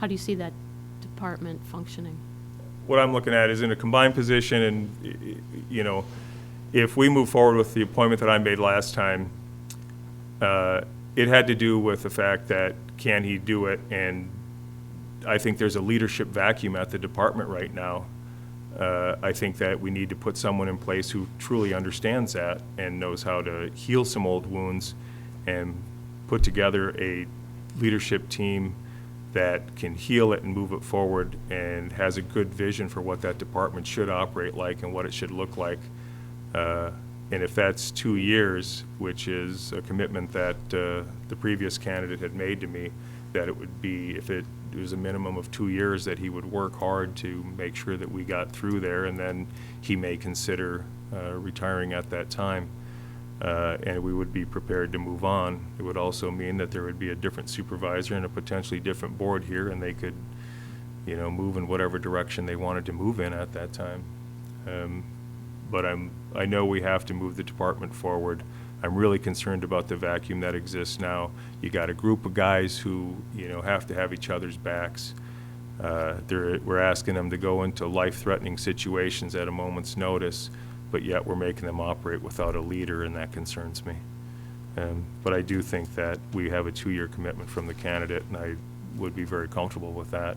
do you see that department functioning? What I'm looking at is in a combined position, and if we move forward with the appointment that I made last time, it had to do with the fact that can he do it, and I think there's a leadership vacuum at the department right now. I think that we need to put someone in place who truly understands that and knows how to heal some old wounds and put together a leadership team that can heal it and move it forward and has a good vision for what that department should operate like and what it should look like. And if that's 2 years, which is a commitment that the previous candidate had made to me, that it would be, if it was a minimum of 2 years, that he would work hard to make sure that we got through there, and then he may consider retiring at that time. And we would be prepared to move on. It would also mean that there would be a different supervisor and a potentially different board here, and they could, move in whatever direction they wanted to move in at that time. But I know we have to move the department forward. I'm really concerned about the vacuum that exists now. You got a group of guys who, have to have each other's backs. We're asking them to go into life-threatening situations at a moment's notice, but yet we're making them operate without a leader, and that concerns me. But I do think that we have a 2-year commitment from the candidate, and I would be very comfortable with that.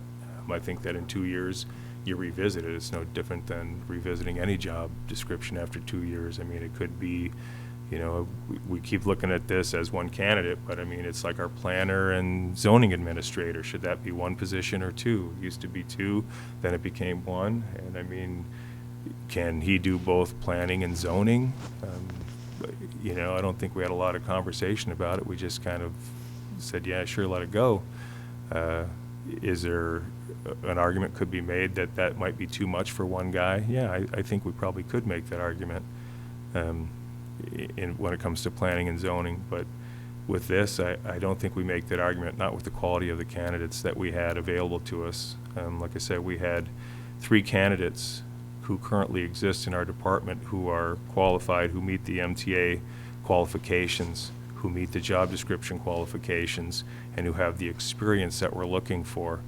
I think that in 2 years, you revisit it. It's no different than revisiting any job description after 2 years. I mean, it could be, we keep looking at this as one candidate, but I mean, it's like our planner and zoning administrator. Should that be one position or two? It used to be two, then it became one. And I mean, can he do both planning and zoning? I don't think we had a lot of conversation about it. We just kind of said, yeah, sure, let it go. Is there an argument could be made that might be too much for one guy? Yeah, I think we probably could make that argument. when it comes to planning and zoning. But with this, I don't think we make that argument, not with the quality of the candidates that we had available to us. Like I said, we had 3 candidates who currently exist in our department who are qualified, who meet the MTA qualifications, who meet the job description qualifications, and who have the experience that we're looking for.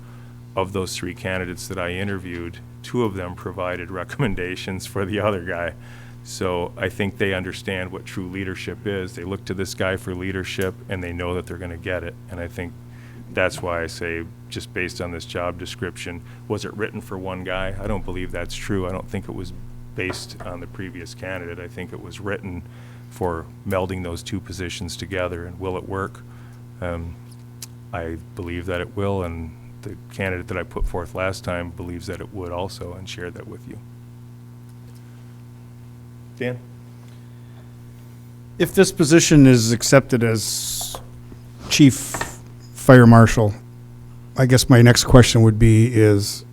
Of those 3 candidates that I interviewed, 2 of them provided recommendations for the other guy. So I think they understand what true leadership is. They look to this guy for leadership, and they know that they're going to get it. And I think that's why I say, just based on this job description, was it written for one guy? I don't believe that's true. I don't think it was based on the previous candidate. I think it was written for melding those 2 positions together. And will it work? I believe that it will, and the candidate that I put forth last time believes that it would also, and shared that with you. Dan? If this position is accepted as chief fire marshal, I guess my next question would be is,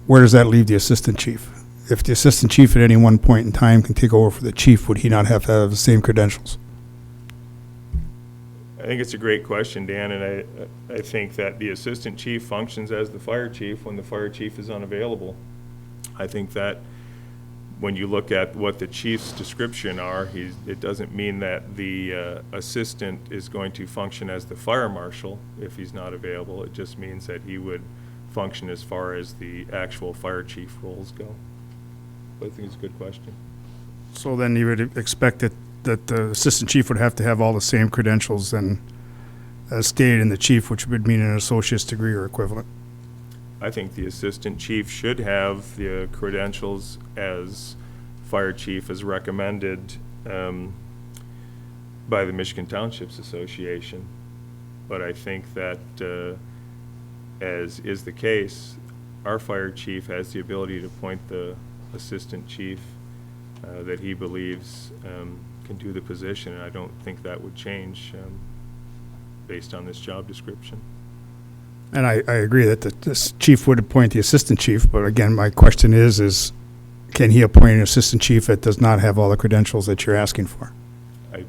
where does that leave the assistant chief? If the assistant chief at any one point in time can take over for the chief, would he not have to have the same credentials? I think it's a great question, Dan, and I think that the assistant chief functions as the fire chief when the fire chief is unavailable. I think that when you look at what the chief's description are, it doesn't mean that the assistant is going to function as the fire marshal if he's not available. It just means that he would function as far as the actual fire chief roles go. But I think it's a good question. So then you would expect that the assistant chief would have to have all the same credentials then as stated in the chief, which would mean an associate's degree or equivalent. I think the assistant chief should have the credentials as fire chief as recommended by the Michigan Townships Association. But I think that, as is the case, our fire chief has the ability to appoint the assistant chief that he believes can do the position, and I don't think that would change based on this job description. And I agree that this chief would appoint the assistant chief, but again, my question is can he appoint an assistant chief that does not have all the credentials that you're asking for? I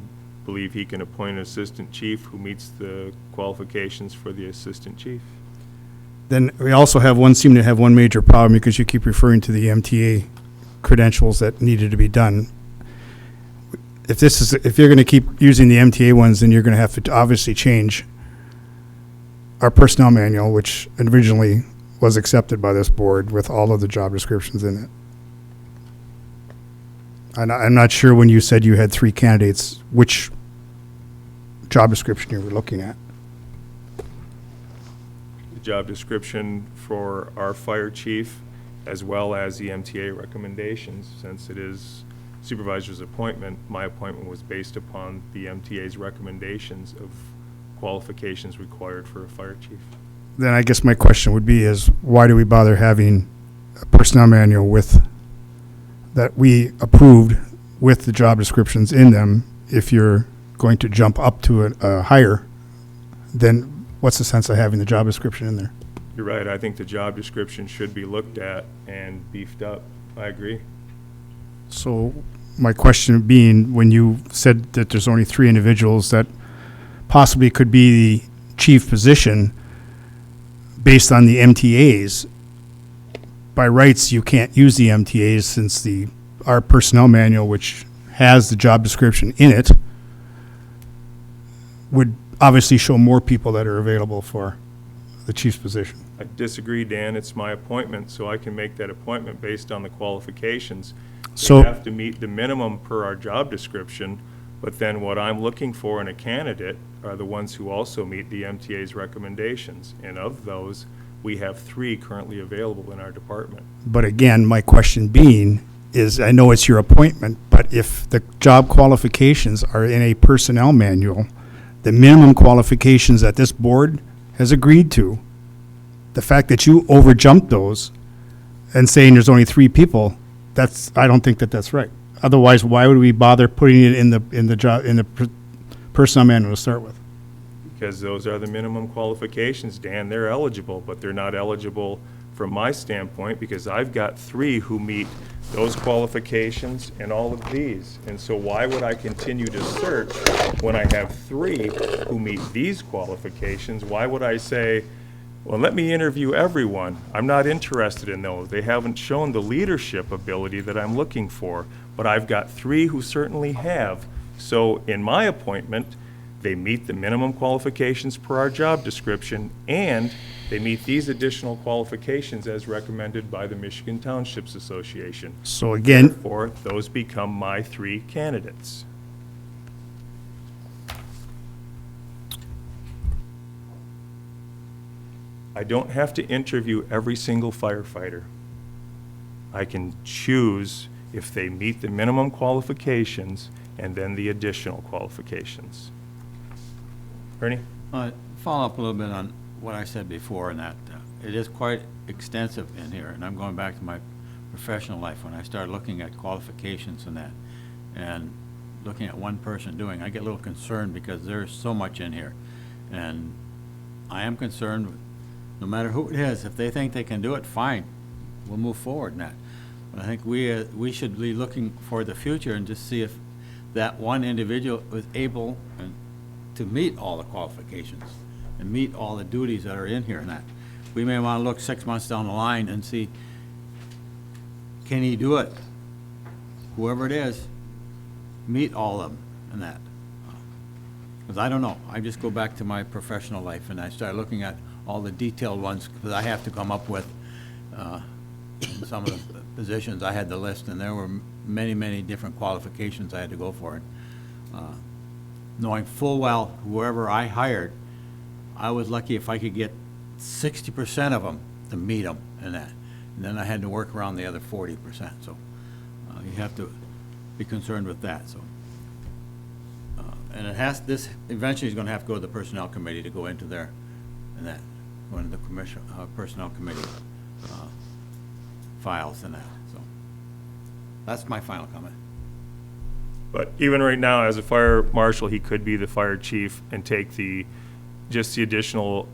believe he can appoint an assistant chief who meets the qualifications for the assistant chief. Then we also seem to have one major problem, because you keep referring to the MTA credentials that needed to be done. If you're going to keep using the MTA ones, then you're going to have to obviously change our personnel manual, which originally was accepted by this board with all of the job descriptions in it. I'm not sure when you said you had 3 candidates, which job description you were looking at. The job description for our fire chief, as well as the MTA recommendations. Since it is supervisor's appointment, my appointment was based upon the MTA's recommendations of qualifications required for a fire chief. Then I guess my question would be is, why do we bother having a personnel manual that we approved with the job descriptions in them if you're going to jump up to a higher? Then what's the sense of having the job description in there? You're right. I think the job description should be looked at and beefed up. I agree. So my question being, when you said that there's only 3 individuals that possibly could be the chief position based on the MTAs, by rights you can't use the MTAs since our personnel manual, which has the job description in it, would obviously show more people that are available for the chief's position. I disagree, Dan. It's my appointment, so I can make that appointment based on the qualifications. So They have to meet the minimum per our job description, but then what I'm looking for in a candidate are the ones who also meet the MTA's recommendations. And of those, we have 3 currently available in our department. But again, my question being is, I know it's your appointment, but if the job qualifications are in a personnel manual, the minimum qualifications that this board has agreed to, the fact that you overjumped those and saying there's only 3 people, I don't think that's right. Otherwise, why would we bother putting it in the personnel manual to start with? Because those are the minimum qualifications, Dan. They're eligible, but they're not eligible from my standpoint, because I've got 3 who meet those qualifications, and all of these. And so why would I continue to search when I have 3 who meet these qualifications? Why would I say, well, let me interview everyone? I'm not interested in those. They haven't shown the leadership ability that I'm looking for, but I've got 3 who certainly have. So in my appointment, they meet the minimum qualifications per our job description, and they meet these additional qualifications as recommended by the Michigan Townships Association. So again, Therefore, those become my 3 candidates. I don't have to interview every single firefighter. I can choose if they meet the minimum qualifications and then the additional qualifications. Ernie? Follow up a little bit on what I said before, and that it is quite extensive in here, and I'm going back to my professional life when I started looking at qualifications and that, and looking at one person doing, I get a little concerned because there's so much in here. And I am concerned, with, no matter who it is, if they think they can do it, fine, we'll move forward in that. But I think we should be looking for the future and just see if that one individual was able to meet all the qualifications and meet all the duties that are in here and that. We may want to look 6 months down the line and see, can he do it? Whoever it is, meet all of them and that. Because I don't know. I just go back to my professional life and I start looking at all the detailed ones because I have to come up with in some of the positions. I had the list and there were many, many different qualifications I had to go for. Knowing full well whoever I hired, I was lucky if I could get 60% of them to meet them and that. And then I had to work around the other 40%. So you have to be concerned with that. So, and it has, this eventually is going to have to go to the personnel committee to go into there and that, go into the commission, personnel committee files and that. So that's my final comment. But even right now, as a fire marshal, he could be the fire chief and take just the additional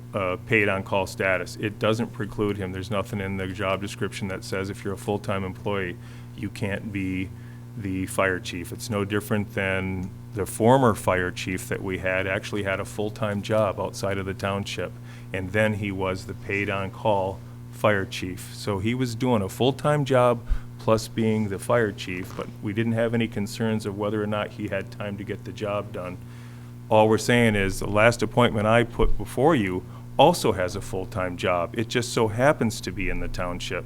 paid on-call status. It doesn't preclude him. There's nothing in the job description that says if you're a full-time employee, you can't be the fire chief. It's no different than the former fire chief that we had actually had a full-time job outside of the township, and then he was the paid on-call fire chief. So he was doing a full-time job plus being the fire chief, but we didn't have any concerns of whether or not he had time to get the job done. All we're saying is the last appointment I put before you also has a full-time job. It just so happens to be in the township,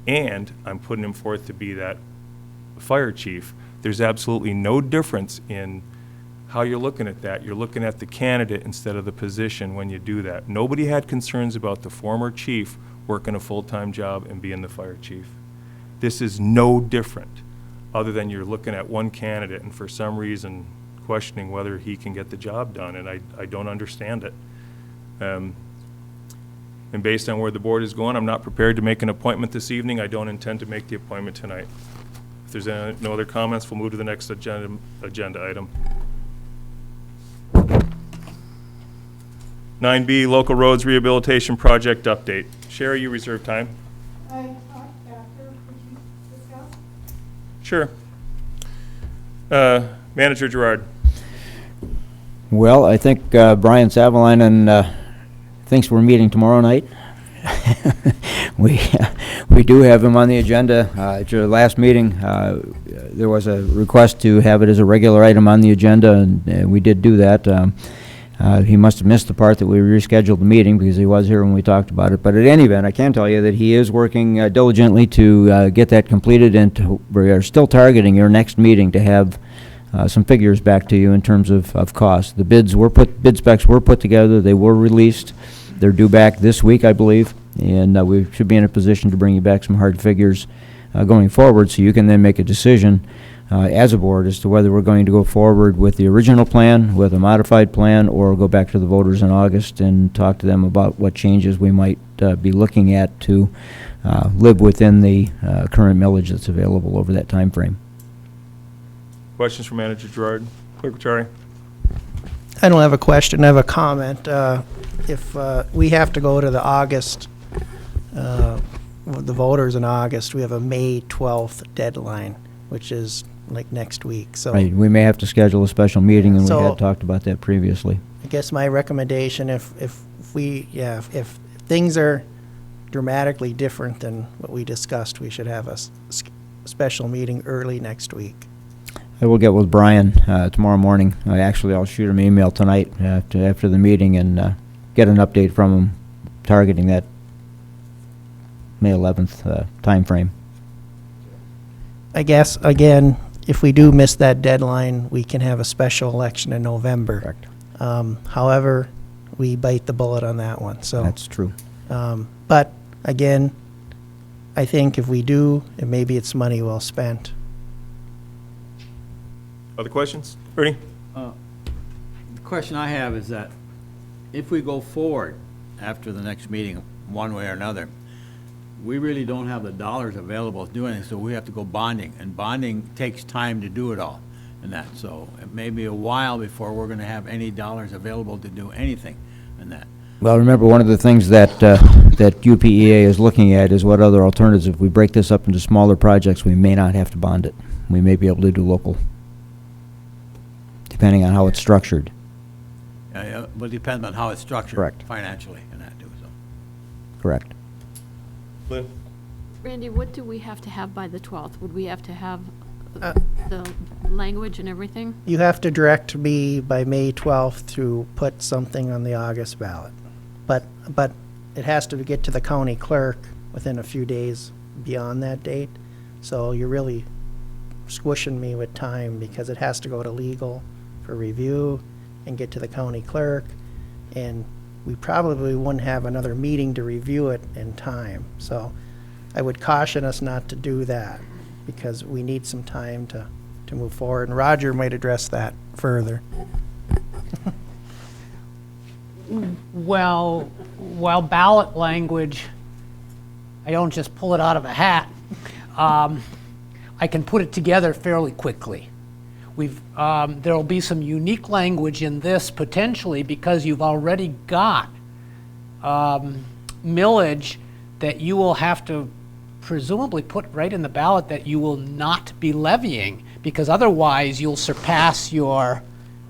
and I'm putting him forth to be that fire chief. There's absolutely no difference in how you're looking at that. You're looking at the candidate instead of the position when you do that. Nobody had concerns about the former chief working a full-time job and being the fire chief. This is no different, other than you're looking at one candidate and for some reason questioning whether he can get the job done, and I don't understand it. And based on where the board is going, I'm not prepared to make an appointment this evening. I don't intend to make the appointment tonight. If there's no other comments, we'll move to the next agenda item. 9B, Local Roads Rehabilitation Project Update. Sherry, you reserve time. Sure. Manager Gerard. Well, I think Brian Savalainen thinks we're meeting tomorrow night. We do have him on the agenda. At your last meeting, there was a request to have it as a regular item on the agenda, and we did do that. He must have missed the part that we rescheduled the meeting because he was here when we talked about it. But at any event, I can tell you that he is working diligently to get that completed, and we are still targeting your next meeting to have some figures back to you in terms of cost. The bid specs were put together. They were released. They're due back this week, I believe, and we should be in a position to bring you back some hard figures going forward, so you can then make a decision as a board as to whether we're going to go forward with the original plan, with a modified plan, or go back to the voters in August and talk to them about what changes we might be looking at to live within the current millage that's available over that time frame. Questions for Manager Gerard? Clerk Charlie? I don't have a question, I have a comment. If we have to go to the August the voters in August, we have a May 12th deadline, which is like next week, so. Right, we may have to schedule a special meeting, and we So- had talked about that previously. I guess my recommendation, if things are dramatically different than what we discussed, we should have a special meeting early next week. I will get with Brian tomorrow morning. Actually, I'll shoot him an email tonight after the meeting and get an update from him targeting that May 11th timeframe. I guess, again, if we do miss that deadline, we can have a special election in November. Correct. However, we bite the bullet on that one, so. That's true. But, again, I think if we do, maybe it's money well spent. Other questions? Ernie? The question I have is that if we go forward after the next meeting, one way or another, we really don't have the dollars available to do anything, so we have to go bonding, and bonding takes time to do it all and that, so it may be a while before we're gonna have any dollars available to do anything in that. Well, remember, one of the things that that UPEA is looking at is what other alternatives. If we break this up into smaller projects, we may not have to bond it. We may be able to do local, depending on how it's structured. But it depends on how it's structured. Correct. Financially and that too, so. Correct. Lynn? Randy, what do we have to have by the 12th? Would we have to have the language and everything? You have to direct me by May 12th to put something on the August ballot. But it has to get to the county clerk within a few days beyond that date. So you're really squishing me with time because it has to go to legal for review and get to the county clerk. And we probably wouldn't have another meeting to review it in time. So I would caution us not to do that because we need some time to move forward. And Roger might address that further. Well, ballot language, I don't just pull it out of a hat. I can put it together fairly quickly. There'll be some unique language in this potentially because you've already got millage that you will have to presumably put right in the ballot that you will not be levying, because otherwise you'll surpass your,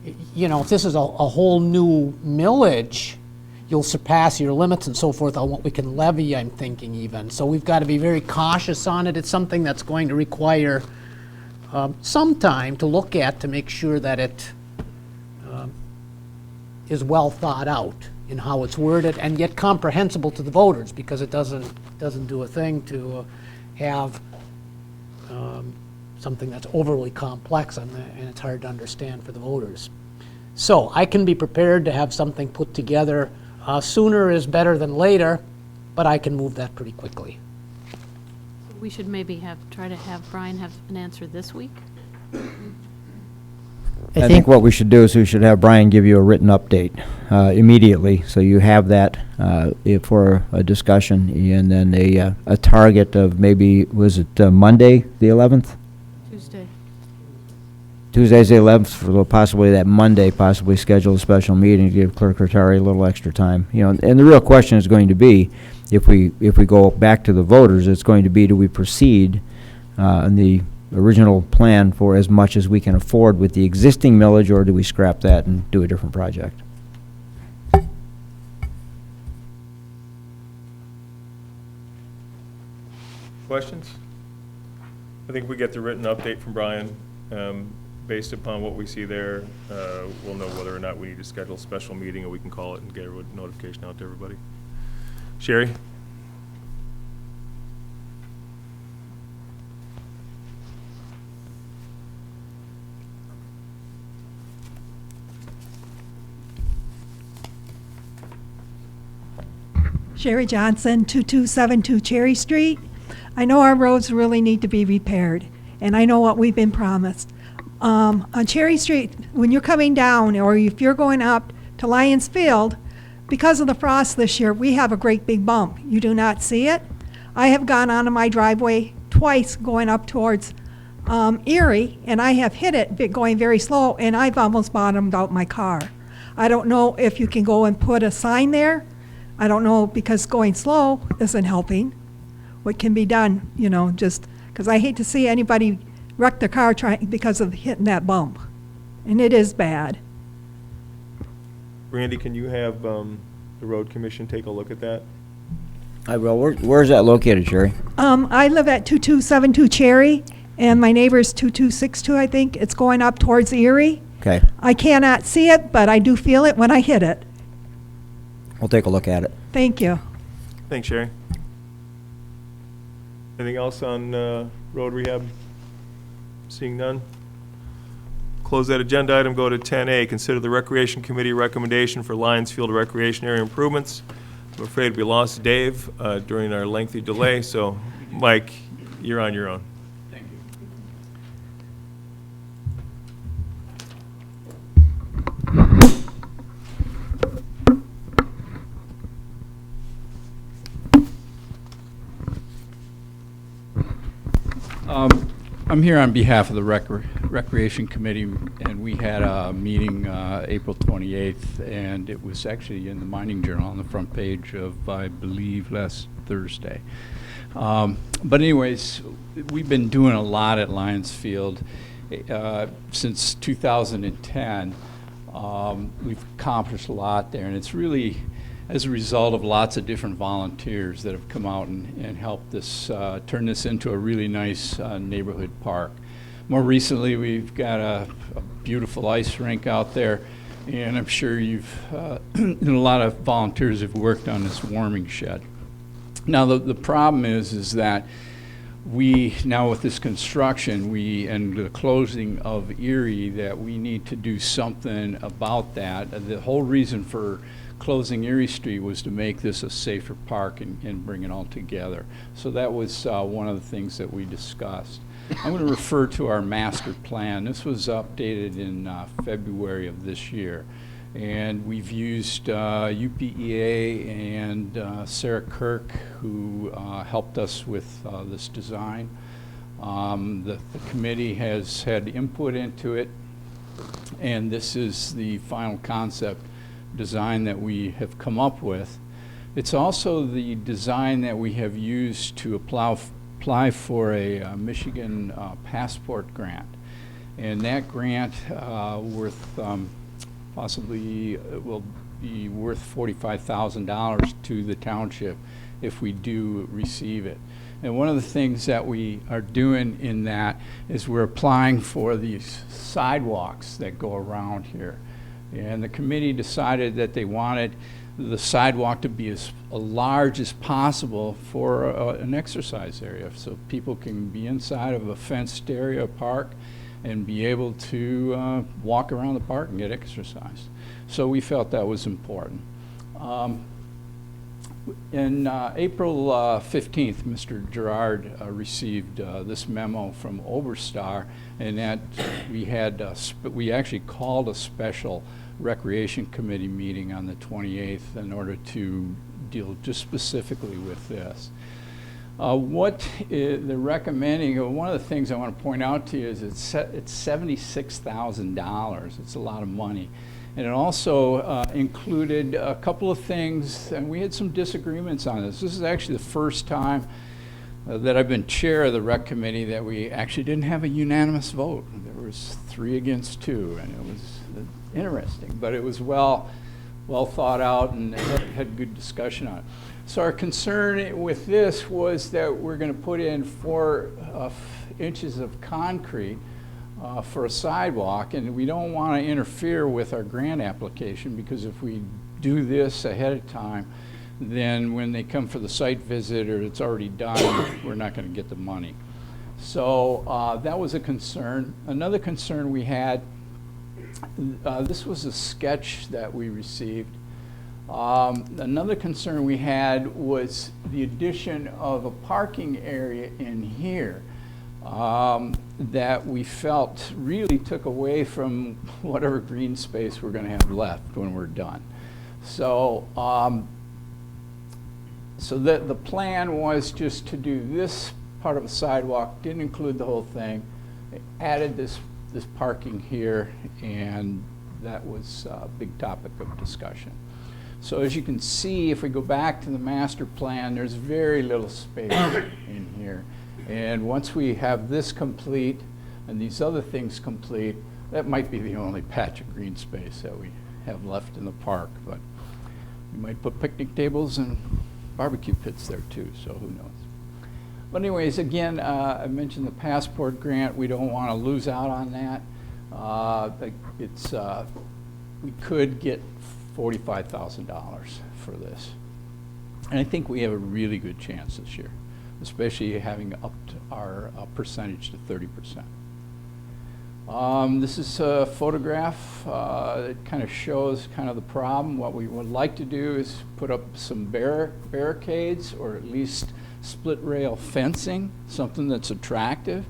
if this is a whole new millage, you'll surpass your limits and so forth on what we can levy, I'm thinking even. So we've got to be very cautious on it. It's something that's going to require some time to look at to make sure that it is well thought out in how it's worded and yet comprehensible to the voters, because it doesn't do a thing to have something that's overly complex and it's hard to understand for the voters. So I can be prepared to have something put together. Sooner is better than later, but I can move that pretty quickly. We should maybe try to have Brian have an answer this week. I think what we should do is we should have Brian give you a written update immediately, so you have that for a discussion, and then a target of maybe, was it Monday, the 11th? Tuesday. Tuesday's the 11th, for possibly that Monday, possibly schedule a special meeting to give Clerk Rattari a little extra time. And the real question is going to be, if we go back to the voters, it's going to be, do we proceed on the original plan for as much as we can afford with the existing millage, or do we scrap that and do a different project? Questions? I think we get the written update from Brian. Based upon what we see there, we'll know whether or not we need to schedule a special meeting, or we can call it and get a notification out to everybody. Sherry? Sherry Johnson, 2272 Cherry Street. I know our roads really need to be repaired, and I know what we've been promised. On Cherry Street, when you're coming down, or if you're going up to Lions Field, because of the frost this year, we have a great big bump. You do not see it. I have gone onto my driveway twice going up towards Erie, and I have hit it going very slow, and I've almost bottomed out my car. I don't know if you can go and put a sign there. I don't know, because going slow isn't helping. what can be done, you know, just, because I hate to see anybody wreck their car because of hitting that bump. And it is bad. Randy, can you have the road commission take a look at that? I will. Where's that located, Sherry? I live at 2272 Cherry, and my neighbor's 2262, I think. It's going up towards Erie. Okay, I cannot see it, but I do feel it when I hit it. we'll take a look at it. Thank you. Thanks, Sherry. Anything else on road rehab? Seeing none? Close that agenda item, go to 10A. Consider the Recreation Committee recommendation for Lions Field Recreation Area improvements. I'm afraid we lost Dave during our lengthy delay, so Mike, you're on your own. Thank you. I'm here on behalf of the Recreation Committee, and we had a meeting April 28th, and it was actually in the Mining Journal on the front page of, I believe, last Thursday. But anyways, we've been doing a lot at Lions Field since 2010. We've accomplished a lot there, and it's really as a result of lots of different volunteers that have come out and helped this turn this into a really nice neighborhood park. More recently, we've got a beautiful ice rink out there, and I'm sure you've and a lot of volunteers have worked on this warming shed. Now the problem is that we now with this construction and the closing of Erie, that we need to do something about that. The whole reason for closing Erie Street was to make this a safer park and bring it all together. So that was one of the things that we discussed. I'm going to refer to our master plan. This was updated in February of this year. And we've used UPEA and Sarah Kirk, who helped us with this design. The committee has had input into it, and this is the final concept design that we have come up with. It's also the design that we have used to apply for a Michigan passport grant. And that grant possibly will be worth $45,000 to the township if we do receive it. And one of the things that we are doing in that is we're applying for these sidewalks that go around here. And the committee decided that they wanted the sidewalk to be as large as possible for an exercise area, so people can be inside of a fenced area park and be able to walk around the park and get exercise. So we felt that was important. In April 15th, Mr. Gerard received this memo from Oberstar, and that we actually called a special Recreation Committee meeting on the 28th in order to deal just specifically with this. What they're recommending, one of the things I want to point out to you is it's $76,000. It's a lot of money. And it also included a couple of things, and we had some disagreements on this. This is actually the first time that I've been chair of the rec committee that we actually didn't have a unanimous vote. There was 3 against 2, and it was interesting, but it was well thought out and had good discussion on it. So our concern with this was that we're going to put in 4 inches of concrete for a sidewalk, and we don't want to interfere with our grant application, because if we do this ahead of time, then when they come for the site visit or it's already done, we're not going to get the money. So that was a concern. Another concern we had, this was a sketch that we received. Another concern we had was the addition of a parking area in here that we felt really took away from whatever green space we're going to have left when we're done. So, the plan was just to do this part of a sidewalk, didn't include the whole thing, added this parking here, and that was a big topic of discussion. So as you can see, if we go back to the master plan, there's very little space in here. And once we have this complete and these other things complete, that might be the only patch of green space that we have left in the park. But we might put picnic tables and barbecue pits there too, so who knows. But anyways, again, I mentioned the passport grant. We don't want to lose out on that. We could get $45,000 for this. And I think we have a really good chance this year, especially having upped our percentage to 30%. This is a photograph. It kind of shows kind of the problem. What we would like to do is put up some barricades, or at least split rail fencing, something that's attractive.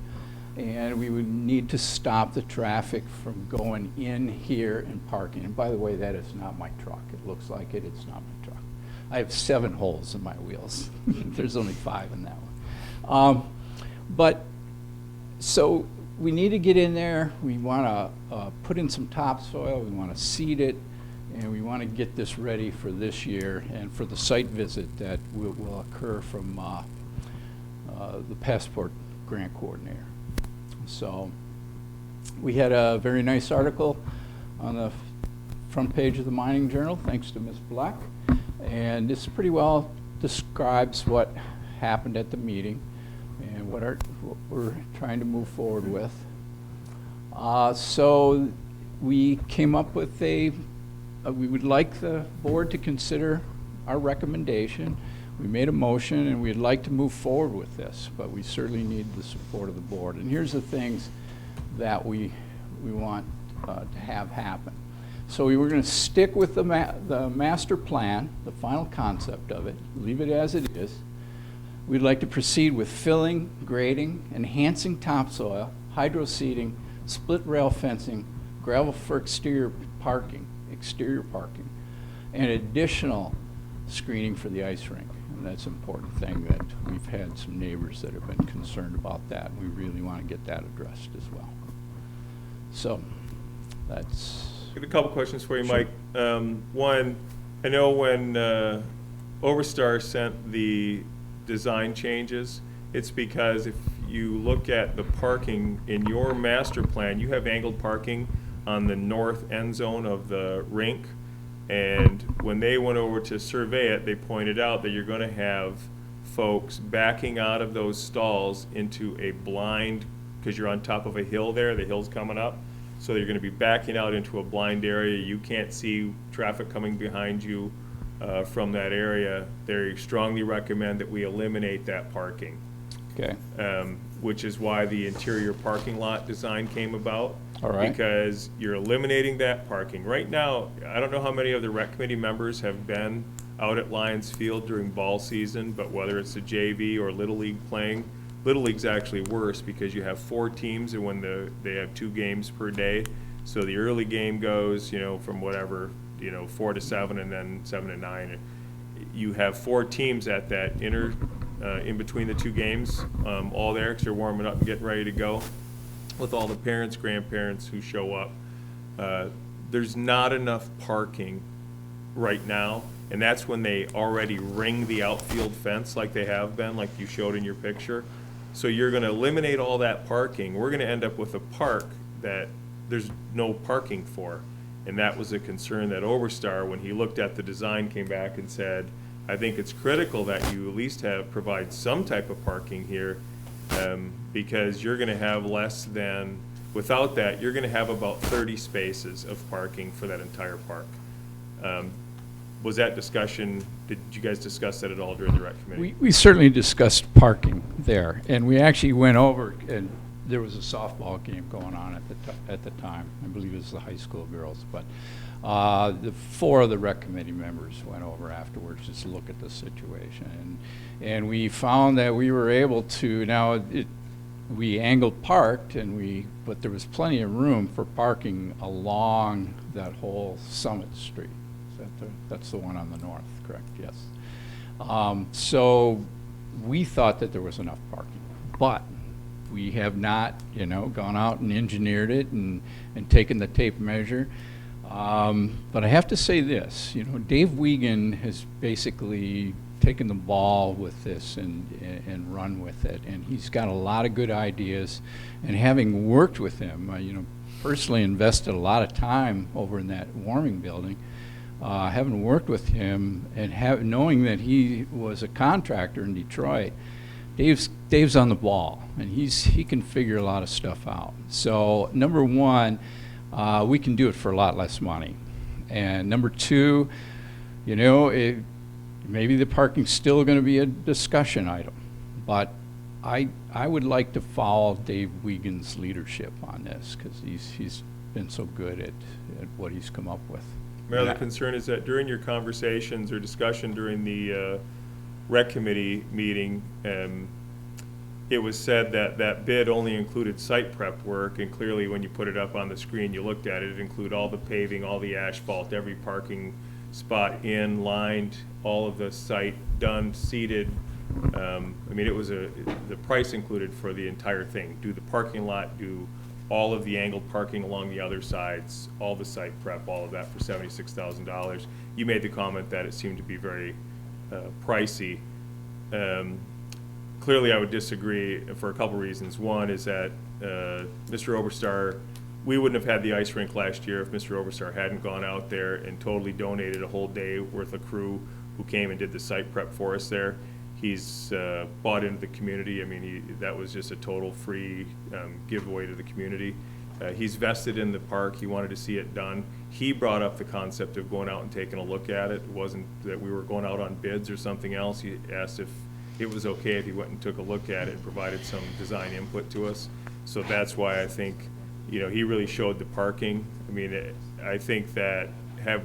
And we would need to stop the traffic from going in here and parking. And by the way, that is not my truck. It looks like it, it's not my truck. I have 7 holes in my wheels. There's only 5 in that one. So we need to get in there. We want to put in some topsoil. We want to seed it. And we want to get this ready for this year and for the site visit that will occur from the passport grant coordinator. So we had a very nice article on the front page of the Mining Journal, thanks to Ms. Black. And this pretty well describes what happened at the meeting and what we're trying to move forward with. So we came up with we would like the board to consider our recommendation. We made a motion and we'd like to move forward with this, but we certainly need the support of the board. And here's the things that we want to have happen. So we were going to stick with the master plan, the final concept of it, leave it as it is. We'd like to proceed with filling, grading, enhancing topsoil, hydro seeding, split rail fencing, gravel for exterior parking, and additional screening for the ice rink. And that's an important thing that we've had some neighbors that have been concerned about that, and we really want to get that addressed as well. So that's... I have a couple questions for you, Sure. Mike. One, I know when Overstar sent the design changes, it's because if you look at the parking in your master plan, you have angled parking on the north end zone of the rink. And when they went over to survey it, they pointed out that you're going to have folks backing out of those stalls into a blind, because you're on top of a hill there, the hill's coming up. So you're going to be backing out into a blind area. You can't see traffic coming behind you from that area. They strongly recommend that we eliminate that parking. Okay. Which is why the interior parking lot design came about. All right. Because you're eliminating that parking. Right now, I don't know how many of the rec committee members have been out at Lions Field during ball season, but whether it's the JV or Little League playing, Little League's actually worse because you have 4 teams and when they have 2 games per day. So the early game goes, from whatever, 4 to 7 and then 7 to 9. You have 4 teams at that in between the 2 games, all there because they're warming up and getting ready to go with all the parents, grandparents who show up. There's not enough parking right now, and that's when they already ring the outfield fence like they have been, like you showed in your picture. So you're going to eliminate all that parking. We're going to end up with a park that there's no parking for. And that was a concern that Overstar, when he looked at the design, came back and said, I think it's critical that you at least provide some type of parking here, because you're going to have less than, without that, you're going to have about 30 spaces of parking for that entire park. Was that discussion, did you guys discuss that at all during the rec committee? We certainly discussed parking there, and we actually went over, and there was a softball game going on at the time. I believe it was the high school girls, but the 4 of the rec committee members went over afterwards just to look at the situation, and we found that we were able to, we angled parked, but there was plenty of room for parking along that whole Summit Street. That's the one on the north, correct? Yes. So we thought that there was enough parking, but we have not, gone out and engineered it and taken the tape measure. But I have to say this, you know, Dave Wiegand has basically taken the ball with this and run with it, and he's got a lot of good ideas. And having worked with him, you know, personally invested a lot of time over in that warming building. Having worked with him and knowing that he was a contractor in Detroit, Dave's on the ball, and he can figure a lot of stuff out. So number one, we can do it for a lot less money. And number two, you know, maybe the parking's still going to be a discussion item, but I would like to follow Dave Wiegand's leadership on this, because he's been so good at what he's come up with. Mayor, the concern is that during your conversations or discussion during the rec committee meeting, it was said that that bid only included site prep work, and clearly when you put it up on the screen, you looked at it, it included all the paving, all the asphalt, every parking spot in, lined, all of the site done, seated. I mean, it was the price included for the entire thing. Do the parking lot, do all of the angled parking along the other sides, all the site prep, all of that for $76,000. You made the comment that it seemed to be very pricey. Clearly, I would disagree for a couple reasons. One is that Mr. Oberstar, we wouldn't have had the ice rink last year if Mr. Oberstar hadn't gone out there and totally donated a whole day worth of crew who came and did the site prep for us there. He's bought into the community. I mean, that was just a total free giveaway to the community. He's vested in the park. He wanted to see it done. He brought up the concept of going out and taking a look at it. It wasn't that we were going out on bids or something else. He asked if it was okay if he went and took a look at it and provided some design input to us. So that's why I think, you know, he really showed the parking. I mean, I think that have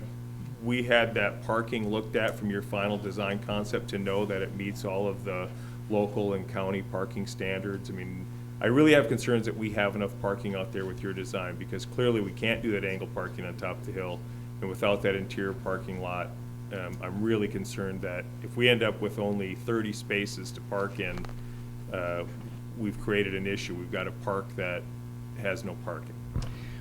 we had that parking looked at from your final design concept to know that it meets all of the local and county parking standards. I mean, I really have concerns that we have enough parking out there with your design, because clearly we can't do that angle parking on top of the hill. And without that interior parking lot, I'm really concerned that if we end up with only 30 spaces to park in, we've created an issue. We've got a park that has no parking.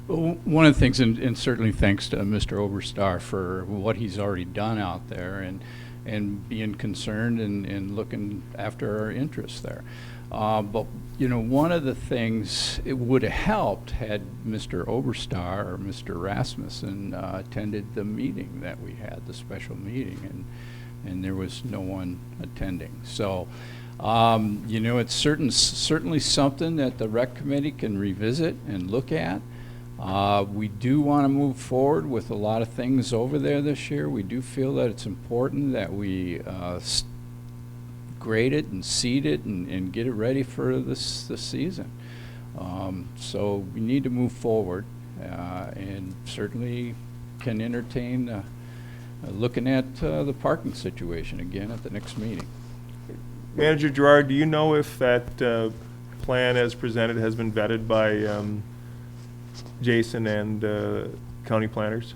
Well, one of the things, and certainly thanks to Mr. Oberstar for what he's already done out there and being concerned and looking after our interests there. But, you know, one of the things, it would have helped had Mr. Oberstar or Mr. Rasmussen attended the meeting that we had, the special meeting, and there was no one attending. So, you know, it's certainly something that the rec committee can revisit and look at. We do want to move forward with a lot of things over there this year. We do feel that it's important that we grade it and seed it and get it ready for this season. So we need to move forward and certainly can entertain looking at the parking situation again at the next meeting. Manager Gerard, do you know if that plan as presented has been vetted by Jason and county planners,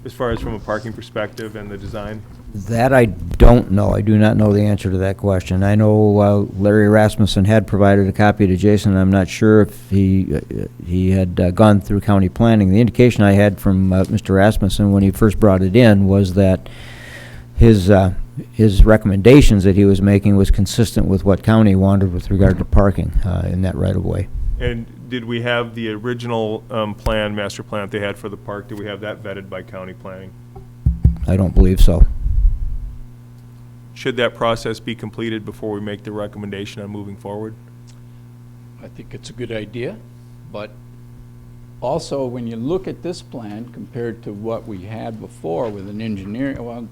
as far as from a parking perspective and the design? That I don't know. I do not know the answer to that question. I know Larry Rasmussen had provided a copy to Jason. I'm not sure if he had gone through county planning. The indication I had from Mr. Rasmussen when he first brought it in was that his recommendations that he was making was consistent with what county wanted with regard to parking in that right-of-way. And did we have the original master plan that they had for the park? Did we have that vetted by county planning? I don't believe so. Should that process be completed before we make the recommendation on moving forward? I think it's a good idea, but also when you look at this plan compared to what we had before with an engineering, well,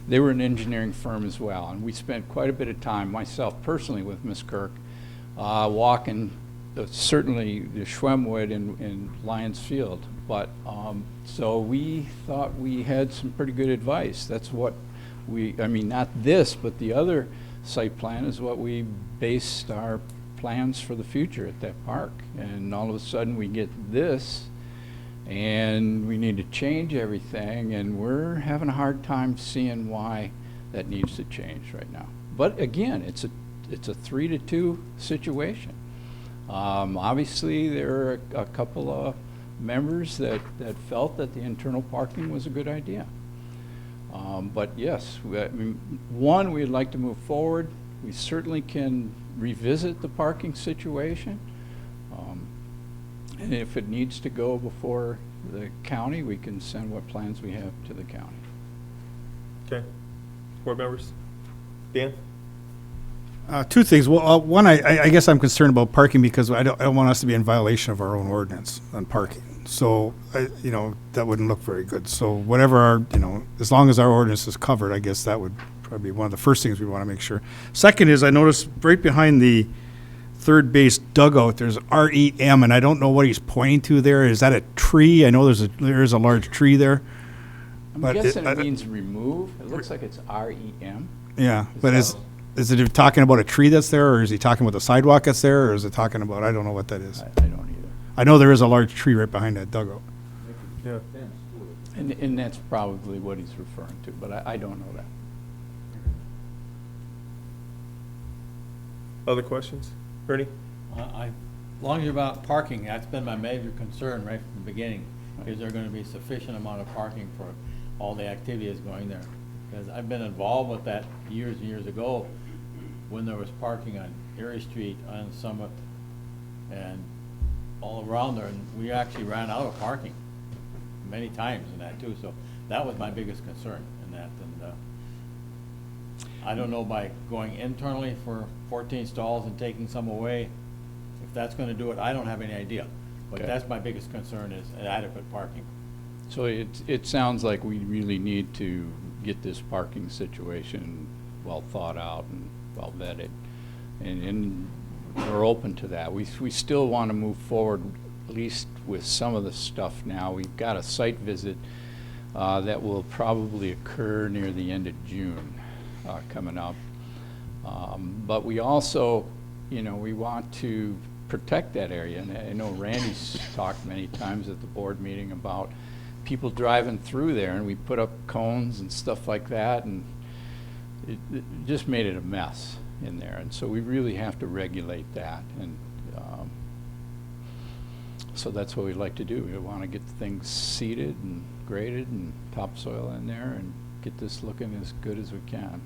they were an engineering firm as well, and we spent quite a bit of time, myself personally with Ms. Kirk, walking certainly the Schwemmwood in Lions Field, but so we thought we had some pretty good advice. That's what I mean, not this, but the other site plan is what we based our plans for the future at that park. And all of a sudden we get this, and we need to change everything, and we're having a hard time seeing why that needs to change right now. But again, it's a 3-2 situation. Obviously, there are a couple of members that felt that the internal parking was a good idea. But yes, I mean, one, we'd like to move forward. We certainly can revisit the parking situation. And if it needs to go before the county, we can send what plans we have to the county. Okay. Board members? Dan? Two things. Well, one, I guess I'm concerned about parking because I don't want us to be in violation of our own ordinance on parking. So, that wouldn't look very good. So whatever as long as our ordinance is covered, I guess that would probably be one of the first things we want to make sure. Second is I noticed right behind the third base dugout, there's REM, and I don't know what he's pointing to there. Is that a tree? I know there is a large tree there. I'm But guessing it means remove. It looks like it's REM. Yeah, but is it talking about a tree that's there, or is he talking about the sidewalk that's there, or is it talking about, I don't know what that is. I don't either. I know there is a large tree right behind that dugout. Yeah. And that's probably what he's referring to, but I don't know that. Other questions? Ernie? As long as you're about parking, that's been my major concern right from the beginning. Is there gonna be sufficient amount of parking for all the activities going there? Because I've been involved with that years and years ago when there was parking on Erie Street, on Summit, and all around there, and we actually ran out of parking many times in that too, so that was my biggest concern in that, and I don't know, by going internally for 14 stalls and taking some away, if that's gonna do it, I don't have any idea. But Okay. that's my biggest concern, is adequate parking. So it sounds like we really need to get this parking situation well thought out and well vetted. And we're open to that. We still want to move forward, at least with some of the stuff now. We've got a site visit that will probably occur near the end of June coming up. But we also, we want to protect that area. And I know Randy's talked many times at the board meeting about people driving through there, and we put up cones and stuff like that, and it just made it a mess in there. And so we really have to regulate that. And so that's what we'd like to do. We want to get things seeded and graded and topsoil in there and get this looking as good as we can.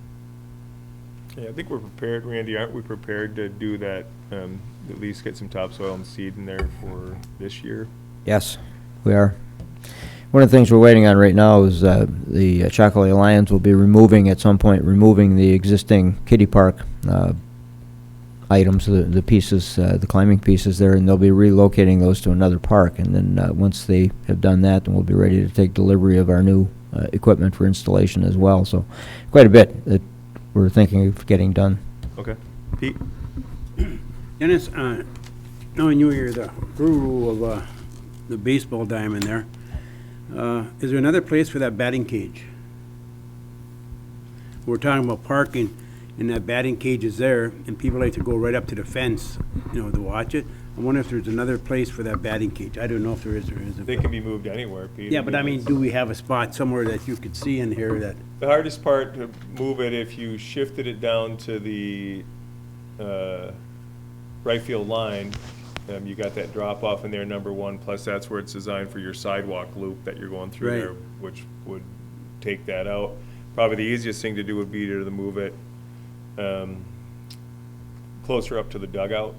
Yeah, I think we're prepared, Randy, aren't we prepared to do that, at least get some topsoil and seed in there for this year? Yes, we are. One of the things we're waiting on right now is the Chocolate Alliance will be at some point, removing the existing kiddie park items, the pieces, the climbing pieces there, and they'll be relocating those to another park. And then once they have done that, then we'll be ready to take delivery of our new equipment for installation as well. So quite a bit that we're thinking of getting done. Okay. Pete? Dennis, knowing you're the guru of the baseball diamond there, is there another place for that batting cage? We're talking about parking, and that batting cage is there, and people like to go right up to the fence, to watch it. I wonder if there's another place for that batting cage. I don't know if there is or isn't. They can be moved anywhere, Pete. Yeah, but I mean, do we have a spot somewhere that you could see in here that? The hardest part to move it, if you shifted it down to the right field line, you got that drop off in there, number one, plus that's where it's designed for your sidewalk loop that you're going through Right. there, which would take that out. Probably the easiest thing to do would be to move it closer up to the dugout.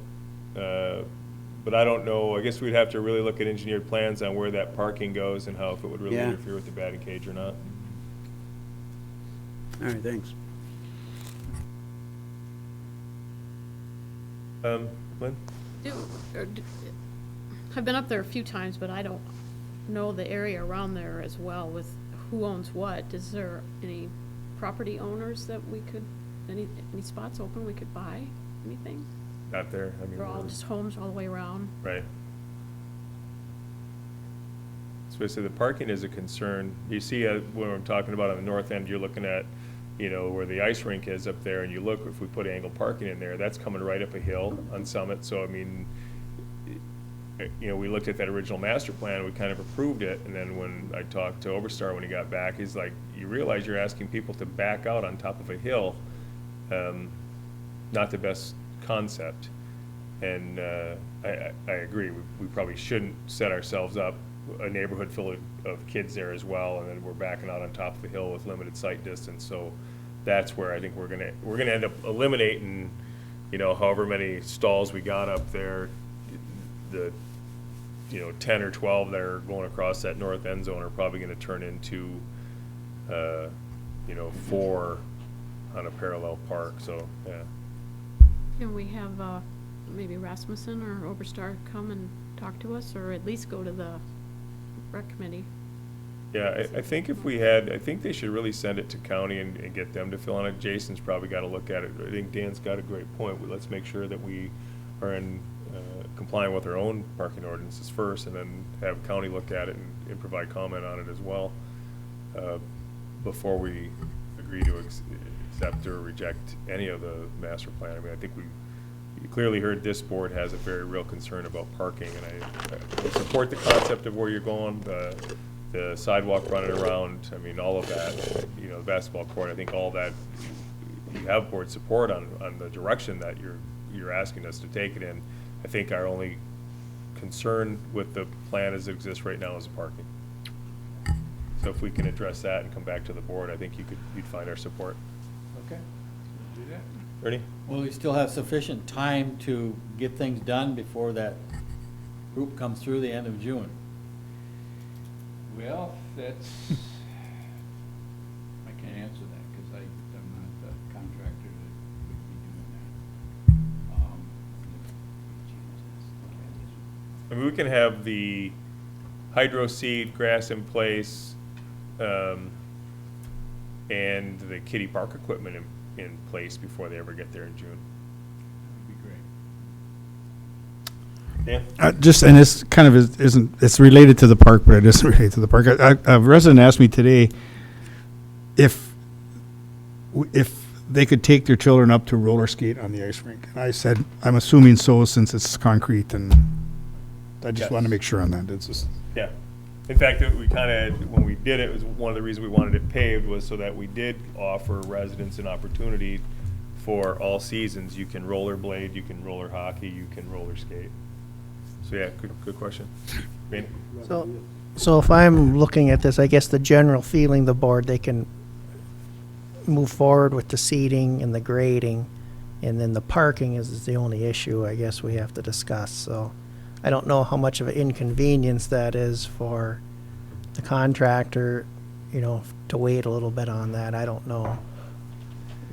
But I don't know, I guess we'd have to really look at engineered plans on where that parking goes and how, if it would really Yeah. interfere with the batting cage or not. All right, thanks. Lynn? I've been up there a few times, but I don't know the area around there as well with who owns what. Is there any property owners that we could, any spots open we could buy, anything? Not there, I mean. They're all we're- just homes all the way around? Right. So the parking is a concern. You see, when I'm talking about on the north end, you're looking at, where the ice rink is up there, and you look, if we put angled parking in there, that's coming right up a hill on Summit. So, I mean, we looked at that original master plan, we kind of approved it, and then when I talked to Overstar when he got back, he's like, you realize you're asking people to back out on top of a hill. Not the best concept. And I agree, we probably shouldn't set ourselves up, a neighborhood full of kids there as well, and then we're backing out on top of the hill with limited sight distance. So that's where I think we're gonna end up eliminating, however many stalls we got up there. The 10 or 12 that are going across that north end zone are probably gonna turn into 4 on a parallel park, so, yeah. Can we have maybe Rasmussen or Oberstar come and talk to us, or at least go to the rec committee? Yeah, I think I think they should really send it to county and get them to fill in it. Jason's probably got to look at it. I think Dan's got a great point. Let's make sure that we are in complying with our own parking ordinances first, and then have county look at it and provide comment on it as well, before we agree to accept or reject any of the master plan. I mean, I think you clearly heard this board has a very real concern about parking, and I support the concept of where you're going, the sidewalk running around, I mean, all of that, the basketball court, I think all that, you have board support on the direction that you're asking us to take it in. I think our only concern with the plan as it exists right now is the parking. So if we can address that and come back to the board, I think you'd find our support. Okay. Do that. Ernie? Will we still have sufficient time to get things done before that group comes through the end of June? Well, that's, I can't answer that because I'm not the contractor that would be doing that. I mean, we can have the hydro seed, grass in place, and the kiddie park equipment in place before they ever get there in June. That'd be great. Dan? And this kind of it's related to the park, but it isn't related to the park. A resident asked me today if they could take their children up to roller skate on the ice rink. And I said, I'm assuming so, since it's concrete, and I just Yes. want to make sure on that. It's just, Yeah. In fact, we kind of, when we did it, was one of the reasons we wanted it paved was so that we did offer residents an opportunity for all seasons. You can rollerblade, you can roller hockey, you can roller skate. So yeah, good question. Randy? So if I'm looking at this, I guess the general feeling, the board, they can move forward with the seating and the grading, and then the parking is the only issue I guess we have to discuss. So I don't know how much of an inconvenience that is for the contractor, to wait a little bit on that. I don't know.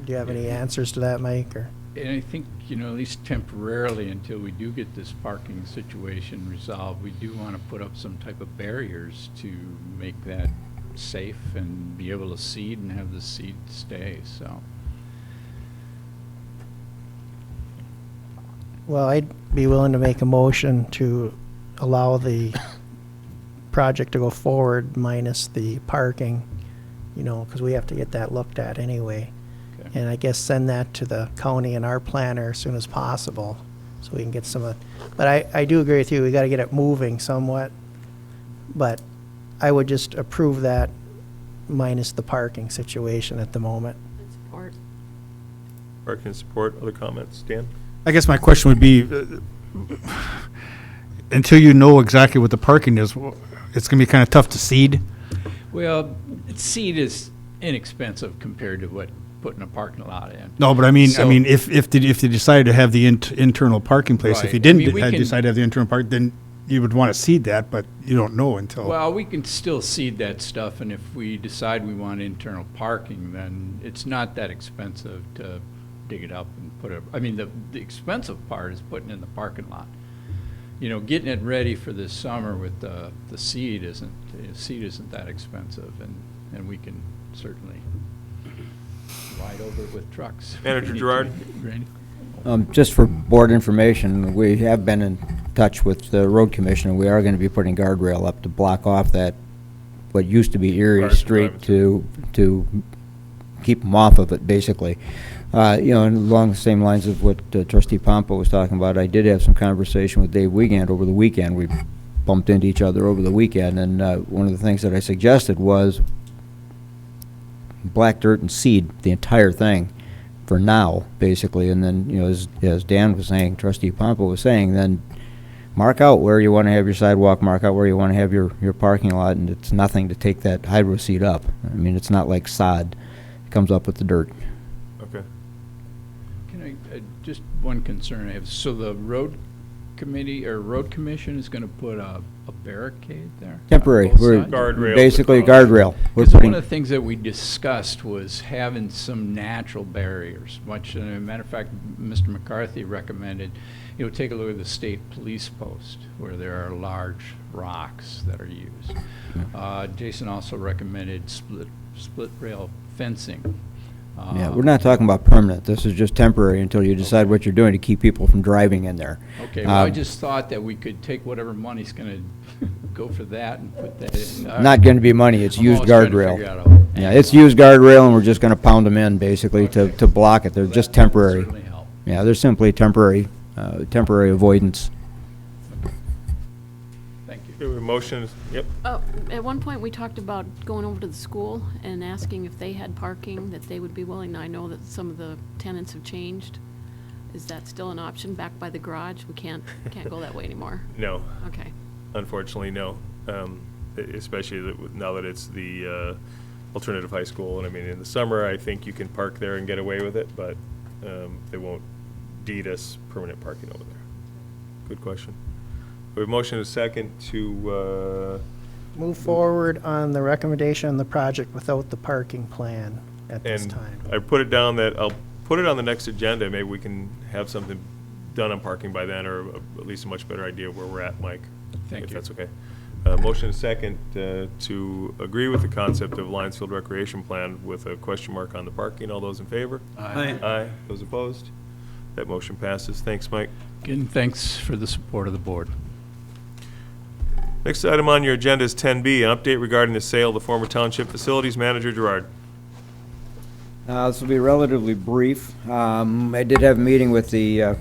Do you have any answers to that, Mike, or? And I think, at least temporarily, until we do get this parking situation resolved, we do want to put up some type of barriers to make that safe and be able to seed and have the seed stay, so. Well, I'd be willing to make a motion to allow the project to go forward minus the parking, because we have to get that looked at anyway. Okay. And I guess send that to the county and our planner as soon as possible, so we can get some of, but I do agree with you, we gotta get it moving somewhat. But I would just approve that minus the parking situation at the moment. And support. Parking support, other comments? Dan? I guess my question would be, until you know exactly what the parking is, it's going to be kind of tough to seed. Well, seed is inexpensive compared to what putting a parking lot in. No, but I mean, So- if they decided to have the internal parking place, if you Right. didn't I mean, we can- decide to have the internal park, then you would want to seed that, but you don't know until. Well, we can still seed that stuff, and if we decide we want internal parking, then it's not that expensive to dig it up and put it, the expensive part is putting in the parking lot. Getting it ready for this summer with the seed isn't that expensive, and we can certainly ride over it with trucks. Manager Gerard? Randy? Just for board information, we have been in touch with the road commissioner. We are going to be putting guardrail up to block off that, what used to be Erie Cars Street, driving to keep them off of it, basically. And along the same lines of what Trustee Pompa was talking about, I did have some conversation with Dave Wiegand over the weekend. We bumped into each other over the weekend, and one of the things that I suggested was black dirt and seed the entire thing, for now, basically, and then, you know, as Dan was saying, Trustee Pompa was saying, then mark out where you want to have your sidewalk, mark out where you want to have your parking lot, and it's nothing to take that hydro seed up. I mean, it's not like sod. It comes up with the dirt. Okay. Can I, just one concern I have, so the road committee, or road commission is gonna put a barricade there? Temporary. on both We're sides? Guardrail. basically across. guardrail. We're Because putting, one of the things that we discussed was having some natural barriers, much, and as a matter of fact, Mr. McCarthy recommended, you know, take a look at the state police post, where there are large rocks that are used. Jason also recommended split rail fencing. yeah, we're not talking about permanent. This is just temporary until you decide what you're doing to keep people from driving in there. Okay, well, I just thought that we could take whatever money's gonna go for that and put that in. Not going to be money, it's I'm used always trying to guardrail. figure out a- Yeah, it's used guardrail, and we're just gonna pound them in, basically, to block it. They're just That would temporary. certainly help. Yeah, they're simply temporary avoidance. Thank you. Okay, we have motions, yep. At one point, we talked about going over to the school and asking if they had parking, that they would be willing. Now, I know that some of the tenants have changed. Is that still an option back by the garage? We can't go that way anymore. No, Okay. unfortunately, no. Especially now that it's the alternative high school. And I mean, in the summer, I think you can park there and get away with it, but they won't deed us permanent parking over there. Good question. We have motion and a second to, Move forward on the recommendation on the project without the parking plan at this and time. I put it down that I'll put it on the next agenda. Maybe we can have something done on parking by then, or at least a much better idea of where we're at, Mike. Thank If you. that's okay. Motion and second to agree with the concept of Lions Field Recreation Plan with a question mark on the parking. All those in favor? Aye. Aye. Those opposed? That motion passes. Thanks, Mike. Again, thanks for the support of the board. Next item on your agenda is 10B, an update regarding the sale of the former township facilities. Manager Gerard. This will be relatively brief. I did have a meeting with the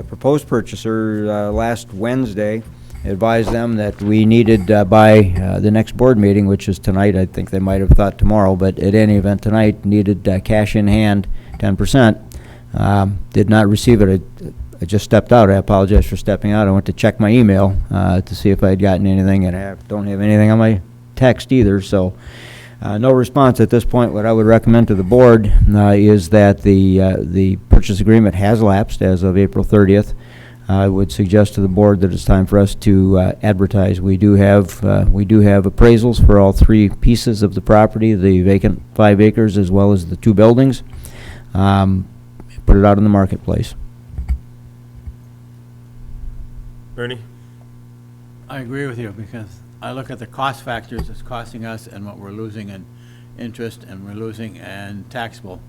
proposed purchaser last Wednesday. Advised them that we needed by the next board meeting, which is tonight. I think they might have thought tomorrow, but at any event tonight, needed cash in hand, 10%. Did not receive it. I just stepped out. I apologize for stepping out. I went to check my email to see if I had gotten anything, and I don't have anything on my text either, so no response at this point. What I would recommend to the board is that the purchase agreement has lapsed as of April 30th. I would suggest to the board that it's time for us to advertise. We do have appraisals for all three pieces of the property, the vacant 5 acres as well as the 2 buildings. Put it out in the marketplace. Ernie? I agree with you, because I look at the cost factors it's costing us and what we're losing in interest and we're losing in taxable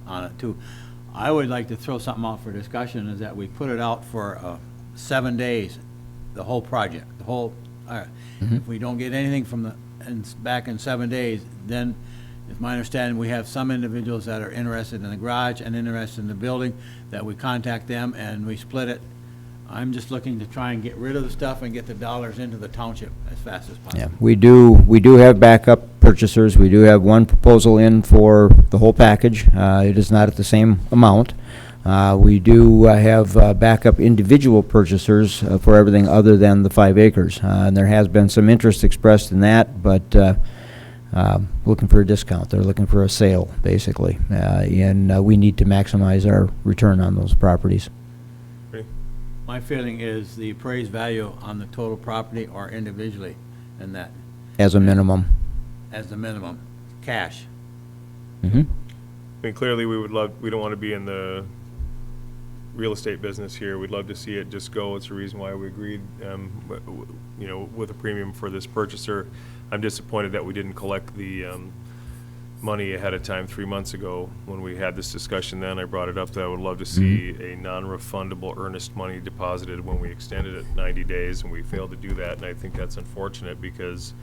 on it too. I would like to throw something out for discussion, is that we put it out for 7 days, the whole project, the whole, if we don't get anything from back in 7 days, then, it's my understanding, we have some individuals that are interested in the garage and interested in the building, that we contact them and we split it. I'm just looking to try and get rid of the stuff and get the dollars into the township as fast as possible. Yeah, we do have backup purchasers. We do have one proposal in for the whole package. It is not at the same amount. We do have backup individual purchasers for everything other than the 5 acres. And there has been some interest expressed in that, but looking for a discount. They're looking for a sale, basically. And we need to maximize our return on those properties. My feeling is the appraised value on the total property or individually, and that, As a minimum. as the minimum, cash. Mm-hmm. I mean, clearly, we don't want to be in the real estate business here. We'd love to see it just go. It's the reason why we agreed, with a premium for this purchaser. I'm disappointed that we didn't collect the money ahead of time 3 months ago. When we had this discussion then, I brought it up that I would love to see a non-refundable earnest money deposited when we extended it 90 days, and we failed to do that. And I think that's unfortunate, because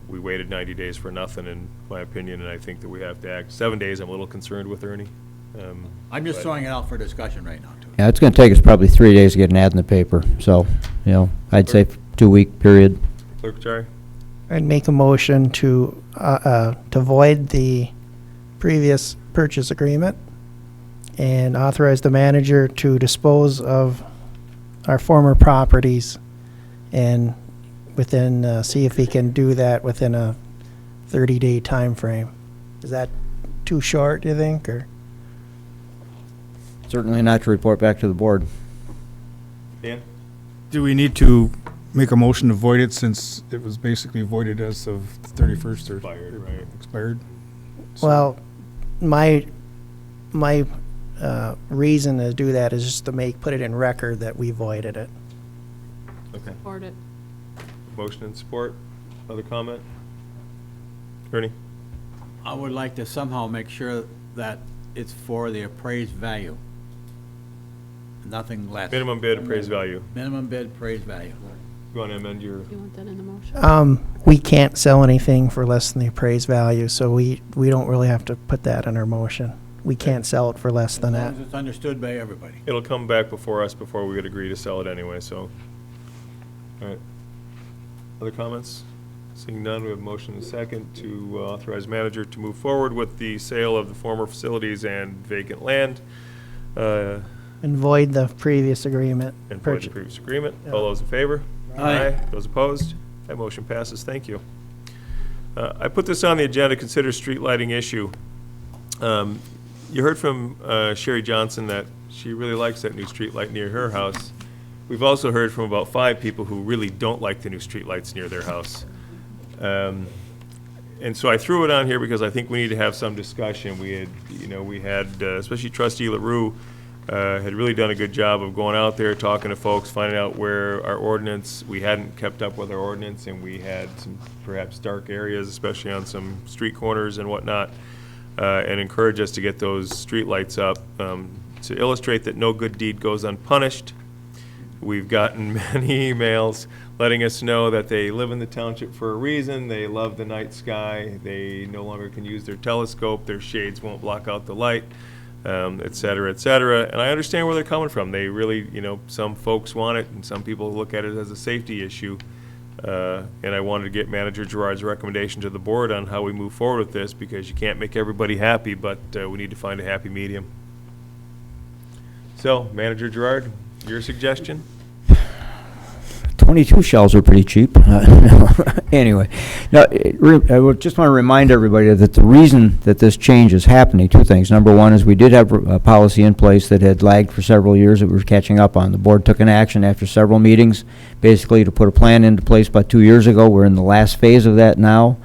we waited 90 days for nothing, in my opinion, and I think that we have to act. 7 days, I'm a little concerned with, Ernie. I'm just but- throwing it out for discussion right now, too. Yeah, it's going to take us probably 3 days to get an ad in the paper. So, I'd say 2-week period. Clerk Jari? I'd make a motion to void the previous purchase agreement and authorize the manager to dispose of our former properties and see if he can do that within a 30-day time frame. Is that too short, do you think, or? Certainly not to report back to the board. Dan? Do we need to make a motion to void it since it was basically voided as of the 31st or Expired, right. expired? So- Well, my reason to do that is just to put it in record that we voided it. Okay. Support it. Motion and support. Other comment? Ernie? I would like to somehow make sure that it's for the appraised value. Nothing less. Minimum bid appraised value. Minimum bid appraised value. You want to amend your, You want that in the motion? We can't sell anything for less than the appraised value, so we don't really have to put that in our motion. We can't sell it for less than As that. long as it's understood by everybody. it'll come back before us before we would agree to sell it anyway, so. All right. Other comments? Seeing none, we have a motion and a second to authorize manager to move forward with the sale of the former facilities and vacant land. And void the previous agreement. And void the Purchase. previous agreement. Yeah. All those in favor? Aye. Those opposed? That motion passes. Thank you. I put this on the agenda, consider street lighting issue. You heard from Sherry Johnson that she really likes that new street light near her house. We've also heard from about 5 people who really don't like the new street lights near their house. And so I threw it on here because I think we need to have some discussion. We had, especially Trustee LaRue, had really done a good job of going out there, talking to folks, finding out where our ordinance, we hadn't kept up with our ordinance, and we had some perhaps dark areas, especially on some street corners and whatnot, and encourage us to get those street lights up to illustrate that no good deed goes unpunished. We've gotten many emails letting us know that they live in the township for a reason, they love the night sky, they no longer can use their telescope, their shades won't block out the light, et cetera, et cetera. And I understand where they're coming from. They really, some folks want it, and some people look at it as a safety issue. And I wanted to get Manager Gerard's recommendation to the board on how we move forward with this, because you can't make everybody happy, but we need to find a happy medium. So, Manager Gerard, your suggestion? 22 shells are pretty cheap. Anyway, now, I would just want to remind everybody that the reason that this change is happening, 2 things. Number one is we did have a policy in place that had lagged for several years that we were catching up on. The board took an action after several meetings, basically to put a plan into place about 2 years ago. We're in the last phase of that now.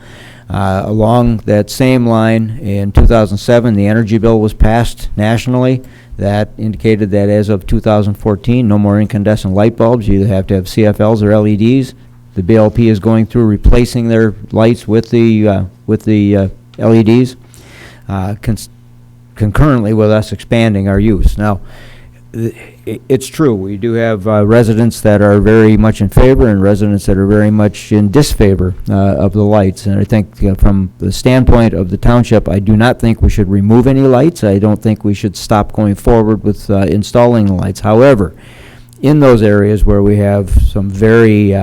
Along that same line, in 2007, the energy bill was passed nationally. That indicated that as of 2014, no more incandescent light bulbs. You either have to have CFLs or LEDs. The BLP is going through replacing their lights with the LEDs, concurrently with us expanding our use. Now, it's true. We do have residents that are very much in favor and residents that are very much in disfavor of the lights. And I think from the standpoint of the township, I do not think we should remove any lights. I don't think we should stop going forward with installing the lights. However, in those areas where we have some very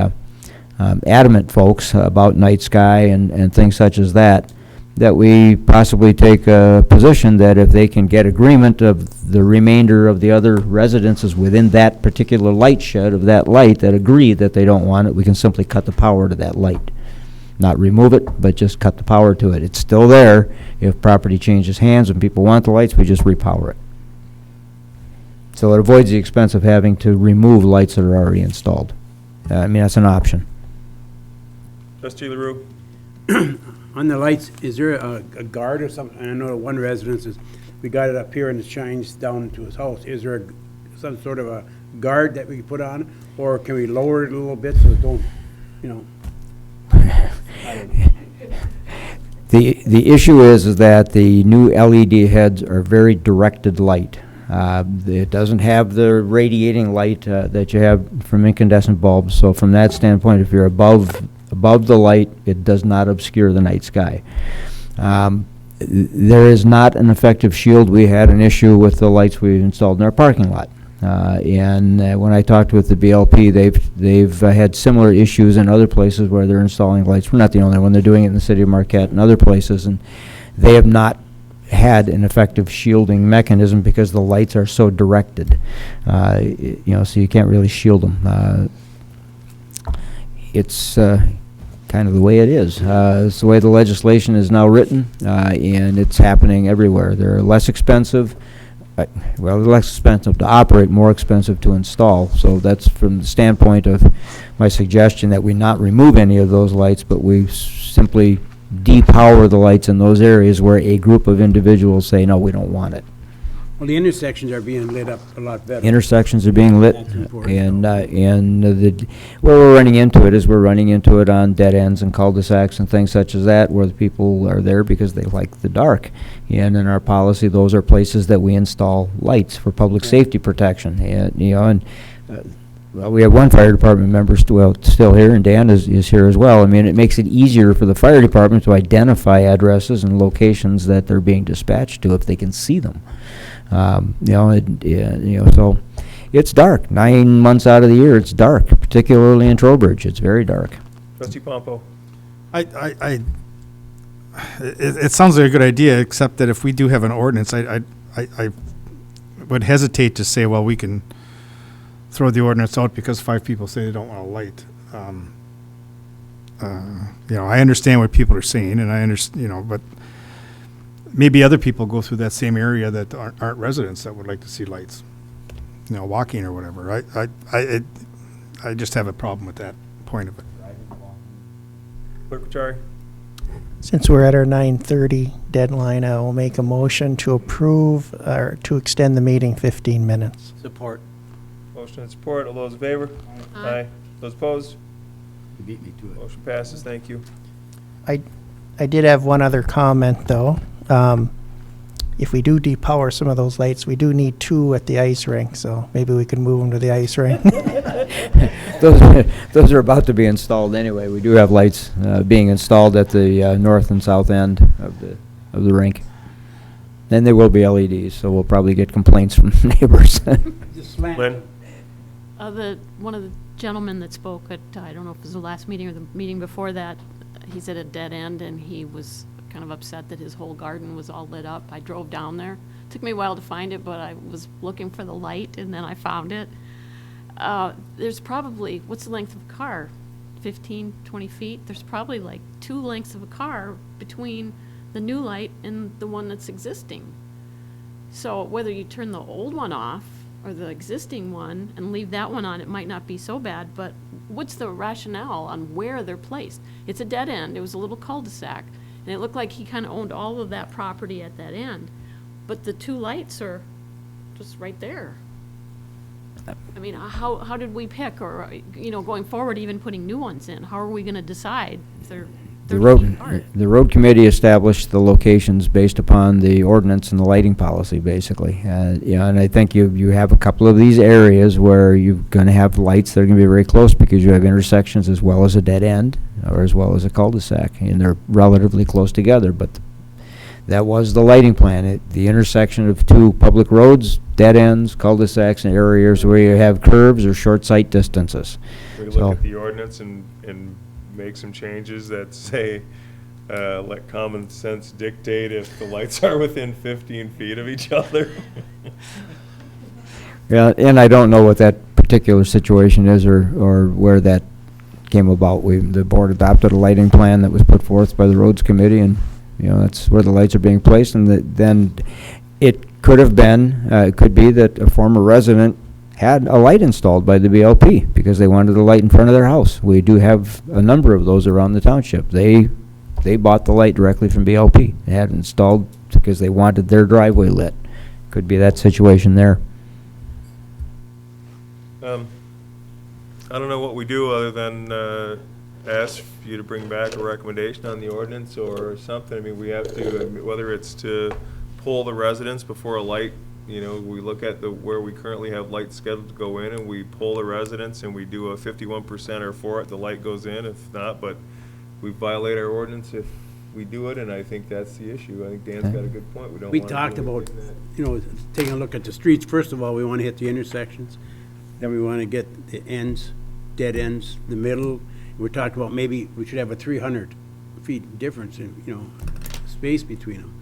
adamant folks about night sky and things such as that, that we possibly take a position that if they can get agreement of the remainder of the other residences within that particular light shed of that light that agree that they don't want it, we can simply cut the power to that light. Not remove it, but just cut the power to it. It's still there. If property changes hands and people want the lights, we just repower it. So it avoids the expense of having to remove lights that are already installed. That's an option. Trustee LaRue? On the lights, is there a guard or something? I know one residence is, we got it up here and it shines down to his house. Is there some sort of a guard that we can put on? Or can we lower it a little bit so it don't, I don't know. The issue is that the new LED heads are very directed light. It doesn't have the radiating light that you have from incandescent bulbs. So from that standpoint, if you're above the light, it does not obscure the night sky. There is not an effective shield. We had an issue with the lights we installed in our parking lot. And when I talked with the BLP, they've had similar issues in other places where they're installing lights. We're not the only one. They're doing it in the city of Marquette and other places, and they have not had an effective shielding mechanism because the lights are so directed. You know, so you can't really shield them. It's kind of the way it is. It's the way the legislation is now written, and it's happening everywhere. They're less expensive. Well, they're less expensive to operate, more expensive to install. So that's from the standpoint of my suggestion that we not remove any of those lights, but we simply depower the lights in those areas where a group of individuals say, no, we don't want it. Well, the intersections are being lit up a lot better. Intersections are being lit, That's important. and where we're running into it is we're running into it on dead ends and cul-de-sacs and things such as that, where the people are there because they like the dark. And in our policy, those are places that we install lights for public safety protection. And, you know, well, we have one fire department member still here, and Dan is here as well. I mean, it makes it easier for the fire department to identify addresses and locations that they're being dispatched to if they can see them. So it's dark. 9 months out of the year, it's dark, particularly in Trowbridge. It's very dark. Trustee Pompo. It sounds like a good idea, except that if we do have an ordinance, I would hesitate to say, well, we can throw the ordinance out because 5 people say they don't want a light. You know, I understand what people are saying, and I understand, you know, but maybe other people go through that same area that aren't residents that would like to see lights, you know, walking or whatever. I just have a problem with that point of it. Clerk Butchari. Since we're at our 9:30 deadline, I will make a motion to approve or to extend the meeting 15 minutes. Support. Motion and support. All those in favor? Aye. Those opposed? You beat me to it. Motion passes. Thank you. I did have one other comment, though. If we do depower some of those lights, we do need 2 at the ice rink, so maybe we can move them to the ice rink. Those are about to be installed anyway. We do have lights being installed at the north and south end of the rink. Then there will be LEDs, so we'll probably get complaints from neighbors. Lynn? One of the gentlemen that spoke at, I don't know if it was the last meeting or the meeting before that, he's at a dead end, and he was kind of upset that his whole garden was all lit up. I drove down there. Took me a while to find it, but I was looking for the light, and then I found it. There's probably, what's the length of a car? 15, 20 feet? There's probably like 2 lengths of a car between the new light and the one that's existing. So whether you turn the old one off or the existing one and leave that one on, it might not be so bad, but what's the rationale on where they're placed? It's a dead end. It was a little cul-de-sac, and it looked like he kind of owned all of that property at that end. But the 2 lights are just right there. I mean, how did we pick, or, you know, going forward, even putting new ones in? How are we going to decide if they're 30 feet apart? The road committee established the locations based upon the ordinance and the lighting policy, basically. Yeah, and I think you have a couple of these areas where you're going to have lights that are going to be very close because you have intersections as well as a dead end or as well as a cul-de-sac, and they're relatively close together. But that was the lighting plan. The intersection of 2 public roads, dead ends, cul-de-sacs, and areas where you have curves or short sight distances. We So- look at the ordinance and make some changes that say, let common sense dictate if the lights are within 15 feet of each other. Yeah, and I don't know what that particular situation is or where that came about. The board adopted a lighting plan that was put forth by the roads committee, and, you know, that's where the lights are being placed. And then it could have been, it could be that a former resident had a light installed by the BLP because they wanted a light in front of their house. We do have a number of those around the township. They bought the light directly from BLP. They had it installed because they wanted their driveway lit. Could be that situation there. I don't know what we do other than ask you to bring back a recommendation on the ordinance or something. I mean, we have to, whether it's to pull the residents before a light, you know, we look at where we currently have lights scheduled to go in, and we pull the residents and we do a 51% or for it, the light goes in. If not, but we violate our ordinance if we do it, and I think that's the issue. I think Dan's got a good point. We talked about, you know, taking a look at the streets. First of all, we want to hit the intersections. Then we want to get the ends, dead ends, the middle. We talked about maybe we should have a 300 feet difference in, you know, space between them.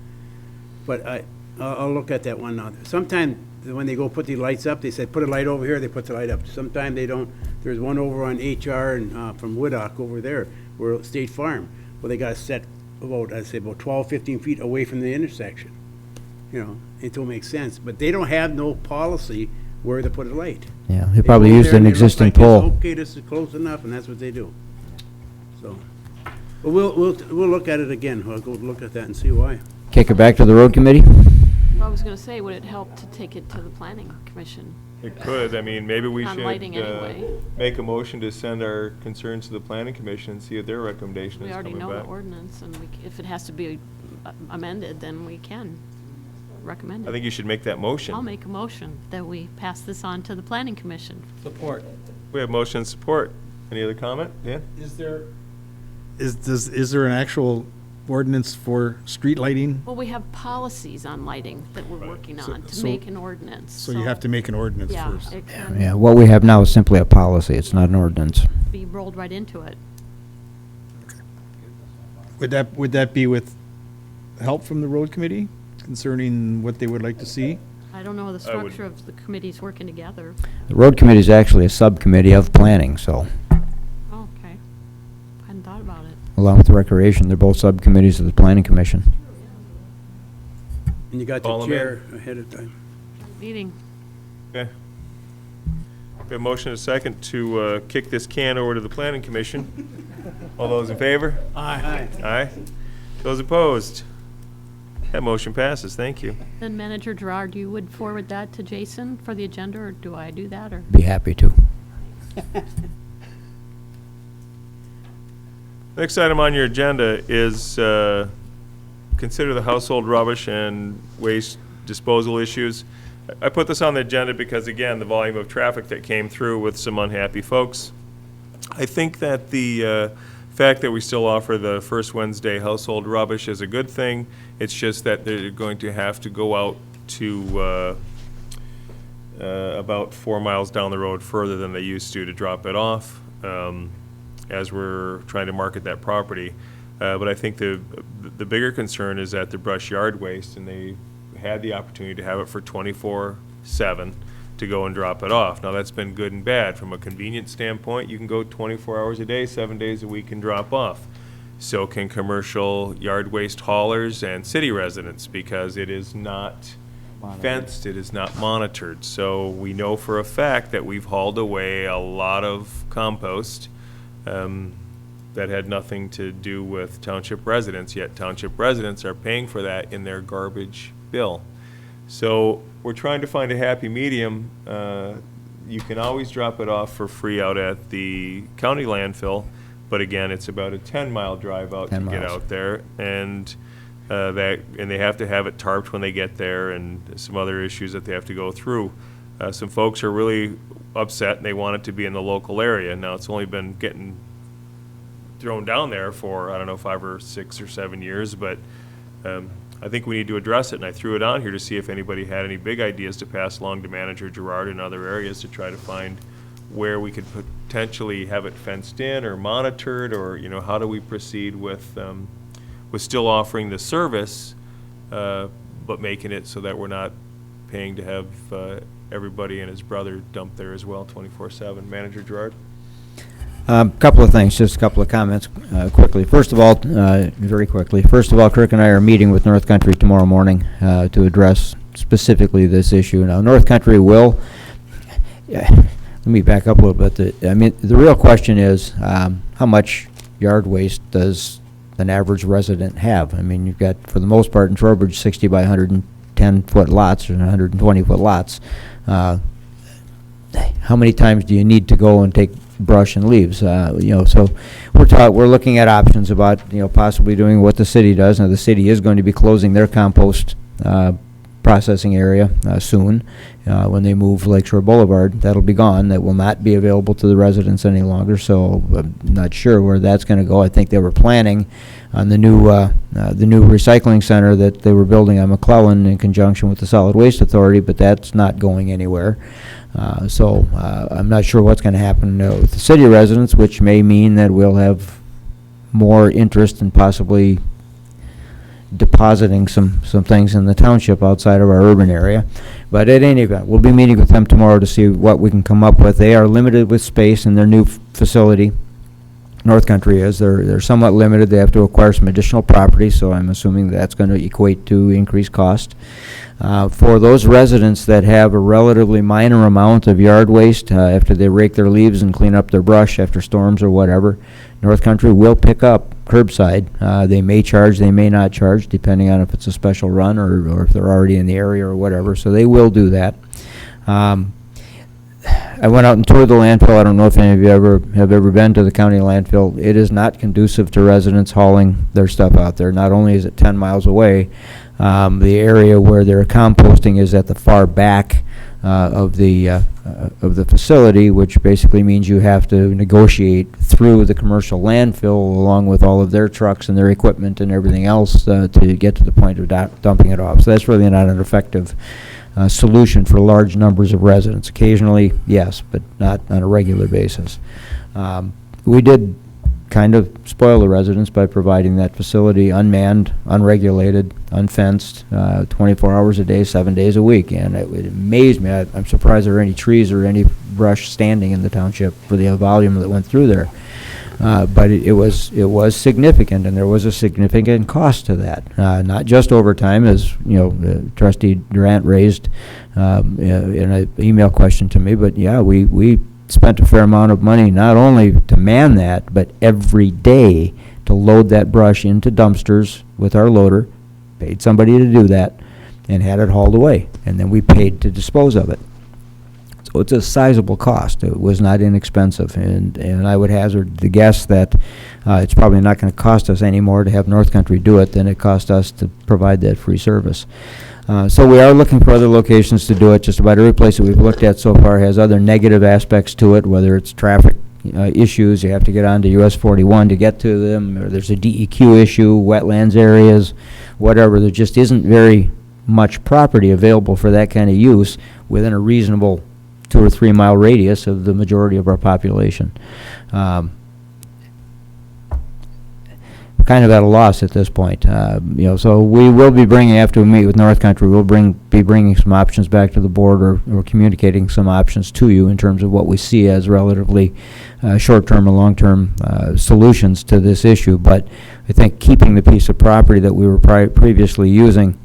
But I'll look at that one now. Sometimes when they go put the lights up, they said, put a light over here, they put the light up. Sometimes they don't. There's one over on HR and from Wooddock over there, where State Farm. Well, they got to set about, I'd say about 12, 15 feet away from the intersection. You know, it don't make sense. But they don't have no policy where to put a light. Yeah, they probably go used there an and they look existing like it's pole. okay, this is close enough, and that's what they do. So, but we'll look at it again. I'll go look at that and see why. Kick it back to the road committee? I was gonna say, would it help to take it to the planning commission? It could, I mean, maybe we On should lighting anyway. make a motion to send our concerns to the planning commission and see what their recommendation is We already coming know the back. ordinance, and if it has to be amended, then we can recommend it. I think you should make that motion. I'll make a motion that we pass this on to the planning commission. Support. We have motion and support. Any other comment, Dan? Is there, is there an actual ordinance for street lighting? Well, we have policies on lighting that we're working on to make an ordinance. So you have to make an ordinance Yeah, first. it can Yeah, what we have now is simply a policy. It's not an ordinance. be rolled right into it. Would that be with help from the road committee concerning what they would like to see? I don't know the I would- structure of the committees working together. The road committee is actually a subcommittee of planning, so, Oh, okay. Hadn't thought about it. along with the recreation, they're both subcommittees of the planning commission. And you got Call the 'em in. chair ahead of time. Meeting. Okay. We have motion and a second to kick this can over to the planning commission. All those in favor? Aye. Aye. Those opposed? That motion passes, thank you. Then Manager Gerard, you would forward that to Jason for the agenda, or do I do that, or? Be happy to. Next item on your agenda is consider the household rubbish and waste disposal issues. I put this on the agenda because, again, the volume of traffic that came through with some unhappy folks. I think that the fact that we still offer the first Wednesday household rubbish is a good thing. It's just that they're going to have to go out to about 4 miles down the road further than they used to drop it off, as we're trying to market that property. But I think the bigger concern is at the brush yard waste, and they had the opportunity to have it for 24/7 to go and drop it off. Now, that's been good and bad. From a convenience standpoint, you can go 24 hours a day, 7 days a week and drop off. So can commercial yard waste haulers and city residents, because it is not fenced, it is not monitored. So we know for a fact that we've hauled away a lot of compost that had nothing to do with township residents, yet township residents are paying for that in their garbage bill. So we're trying to find a happy medium. You can always drop it off for free out at the county landfill, but again, it's about a 10-mile drive out to 10 get miles. out there, and they have to have it tarped when they get there, and some other issues that they have to go through. Some folks are really upset, and they want it to be in the local area. Now, it's only been getting thrown down there for, I don't know, 5 or 6 or 7 years, but I think we need to address it, and I threw it on here to see if anybody had any big ideas to pass along to Manager Gerard in other areas to try to find where we could potentially have it fenced in or monitored, or, you know, how do we proceed with still offering the service, but making it so that we're not paying to have everybody and his brother dump there as well 24/7. Manager Gerard? Couple of things, just a couple of comments quickly. First of all, very quickly, first of all, Kirk and I are meeting with North Country tomorrow morning to address specifically this issue. Now, North Country will, let me back up a little bit. The real question is, how much yard waste does an average resident have? I mean, you've got, for the most part in Trowbridge, 60 by 110-foot lots or 120-foot lots. How many times do you need to go and take brush and leaves? So we're looking at options about, possibly doing what the city does. Now, the city is going to be closing their compost processing area soon. When they move Lakeshore Boulevard, that'll be gone. That will not be available to the residents any longer, so I'm not sure where that's going to go. I think they were planning on the new recycling center that they were building on McClellan in conjunction with the Solid Waste Authority, but that's not going anywhere. So I'm not sure what's going to happen with the city residents, which may mean that we'll have more interest in possibly depositing some things in the township outside of our urban area. But at any event, we'll be meeting with them tomorrow to see what we can come up with. They are limited with space in their new facility. North Country is. They're somewhat limited. They have to acquire some additional property, so I'm assuming that's going to equate to increased cost. For those residents that have a relatively minor amount of yard waste, after they rake their leaves and clean up their brush after storms or whatever, North Country will pick up curbside. They may charge, they may not charge, depending on if it's a special run or if they're already in the area or whatever, so they will do that. I went out and toured the landfill. I don't know if any of you have ever been to the county landfill. It is not conducive to residents hauling their stuff out there. Not only is it 10 miles away, the area where they're composting is at the far back of the facility, which basically means you have to negotiate through the commercial landfill along with all of their trucks and their equipment and everything else to get to the point of dumping it off. So that's really not an effective solution for large numbers of residents. Occasionally, yes, but not on a regular basis. We did kind of spoil the residents by providing that facility unmanned, unregulated, unfenced, 24 hours a day, 7 days a week. And it amazed me. I'm surprised there are any trees or any brush standing in the township for the volume that went through there. But it was significant, and there was a significant cost to that. Not just overtime, as Trustee Durant raised in an email question to me, but yeah, we spent a fair amount of money not only to man that, but every day to load that brush into dumpsters with our loader. Paid somebody to do that, and had it hauled away, and then we paid to dispose of it. So it's a sizable cost. It was not inexpensive, and I would hazard the guess that it's probably not going to cost us any more to have North Country do it than it cost us to provide that free service. So we are looking for other locations to do it. Just about every place that we've looked at so far has other negative aspects to it, whether it's traffic issues, you have to get onto US 41 to get to them, or there's a DEQ issue, wetlands areas, whatever. There just isn't very much property available for that kind of use within a reasonable 2 or 3 mile radius of the majority of our population. Kind of at a loss at this point. So we will be bringing, after we meet with North Country, we'll be bringing some options back to the board, or communicating some options to you in terms of what we see as relatively short-term and long-term solutions to this issue. But I think keeping the piece of property that we were previously using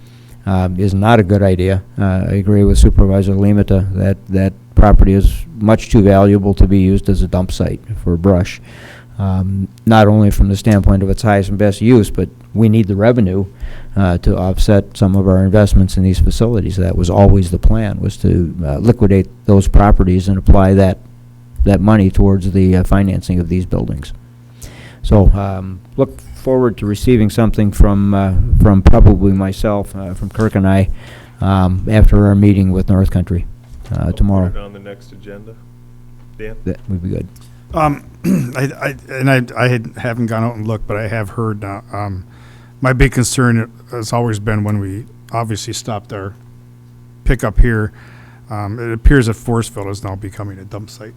is not a good idea. I agree with Supervisor Limita that property is much too valuable to be used as a dump site for brush. Not only from the standpoint of its highest and best use, but we need the revenue to offset some of our investments in these facilities. That was always the plan, was to liquidate those properties and apply that money towards the financing of these buildings. So look forward to receiving something from probably myself, from Kirk and I, after our meeting with North Country tomorrow. Put it on the next agenda. Dan? That would be good. I haven't gone out and looked, but I have heard. My big concern has always been when we obviously stopped our pickup here. It appears that Forestville is now becoming a dump site,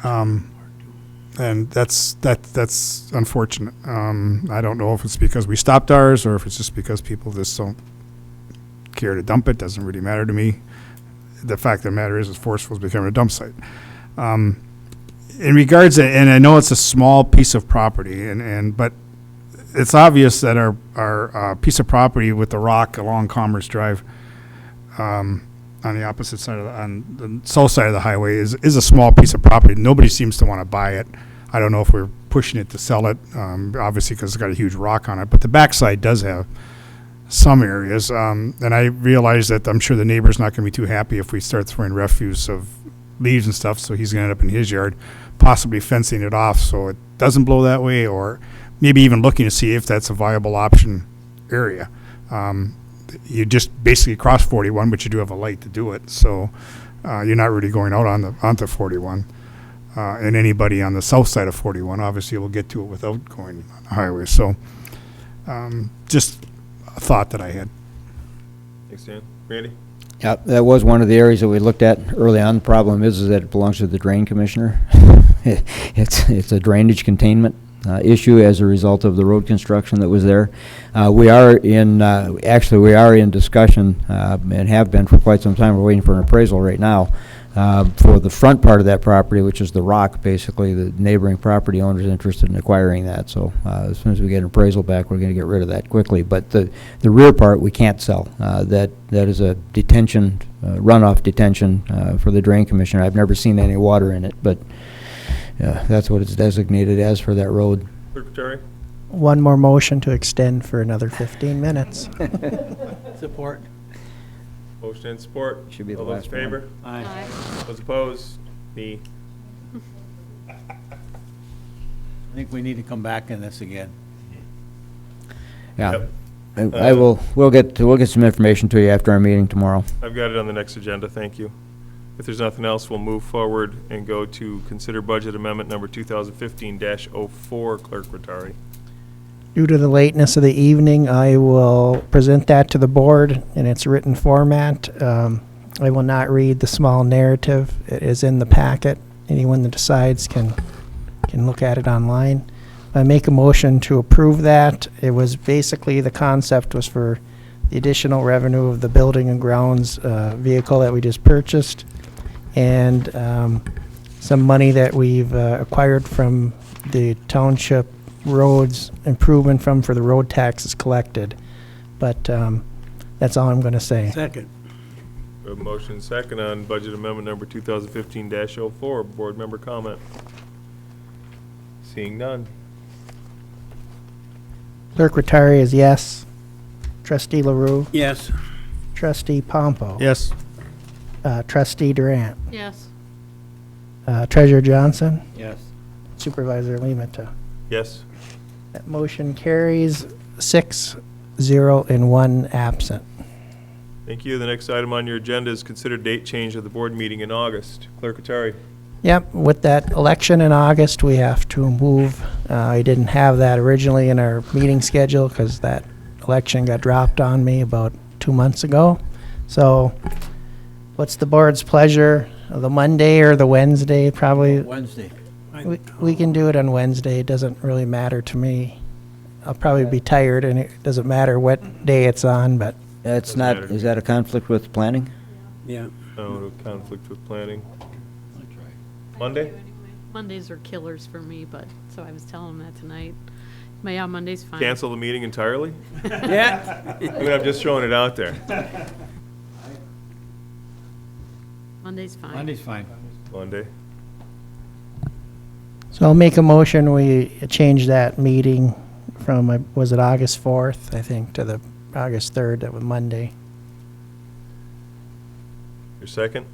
and that's unfortunate. I don't know if it's because we stopped ours or if it's just because people just don't care to dump it. Doesn't really matter to me. The fact of the matter is Forestville is becoming a dump site. In regards to, and I know it's a small piece of property, but it's obvious that our piece of property with the rock along Commerce Drive, on the opposite side on the south side of the highway, is a small piece of property. Nobody seems to want to buy it. I don't know if we're pushing it to sell it, obviously because it's got a huge rock on it. But the backside does have some areas, and I realize that I'm sure the neighbor's not going to be too happy if we start throwing refuse of leaves and stuff, so he's going to end up in his yard, possibly fencing it off so it doesn't blow that way, or maybe even looking to see if that's a viable option area. You just basically cross 41, but you do have a light to do it, so you're not really going out onto 41. And anybody on the south side of 41 obviously will get to it without going on the highway. So just a thought that I had. Thanks, Dan. Randy? Yeah, that was one of the areas that we looked at early on. The problem is that it belongs to the drain commissioner. It's a drainage containment issue as a result of the road construction that was there. We are in, actually, we are in discussion, and have been for quite some time. We're waiting for an appraisal right now for the front part of that property, which is the rock, basically. The neighboring property owner is interested in acquiring that. So as soon as we get an appraisal back, we're going to get rid of that quickly. But the rear part, we can't sell. That is a detention, runoff detention for the Drain Commissioner. I've never seen any water in it, but that's what it's designated as for that road. Clerk Terry? One more motion to extend for another 15 minutes. Support. Motion and support. Should be the All those last in one. favor? Aye. Those opposed? Me. I think we need to come back in this again. Yeah. Yep. We'll get some information to you after our meeting tomorrow. I've got it on the next agenda, thank you. If there's nothing else, we'll move forward and go to consider budget amendment number 2015-04, Clerk Rattari. Due to the lateness of the evening, I will present that to the board in its written format. I will not read the small narrative. It is in the packet. Anyone that decides can look at it online. I make a motion to approve that. It was basically, the concept was for the additional revenue of the building and grounds vehicle that we just purchased, and some money that we've acquired from the township roads improvement fund for the road taxes collected. But that's all I'm going to say. Second. We have a motion second on budget amendment number 2015-04. Board member comment. Seeing none. Clerk Rattari is yes. Trustee LaRue. Yes. Trustee Pompo. Yes. Trustee Durant. Yes. Treasurer Johnson. Yes. Supervisor Lemata. Yes. That motion carries 6-0 and 1 absent. Thank you. The next item on your agenda is consider date change of the board meeting in August. Clerk Rattari. Yep, with that election in August, we have to move. I didn't have that originally in our meeting schedule because that election got dropped on me about 2 months ago. So what's the board's pleasure? The Monday or the Wednesday? Probably, Wednesday. we can do it on Wednesday. It doesn't really matter to me. I'll probably be tired, and it doesn't matter what day it's on, but That's Doesn't not, matter to is me. that a conflict with planning? Yeah. No conflict with planning. Monday? Mondays are killers for me, but, so I was telling him that tonight. But yeah, Monday's fine. Cancel the meeting entirely? Yeah. I mean, I'm just throwing it out there. Monday's fine. Monday's fine. Monday. so I'll make a motion. We change that meeting from, was it August 4th, I think, to the August 3rd, that was Monday. Your second?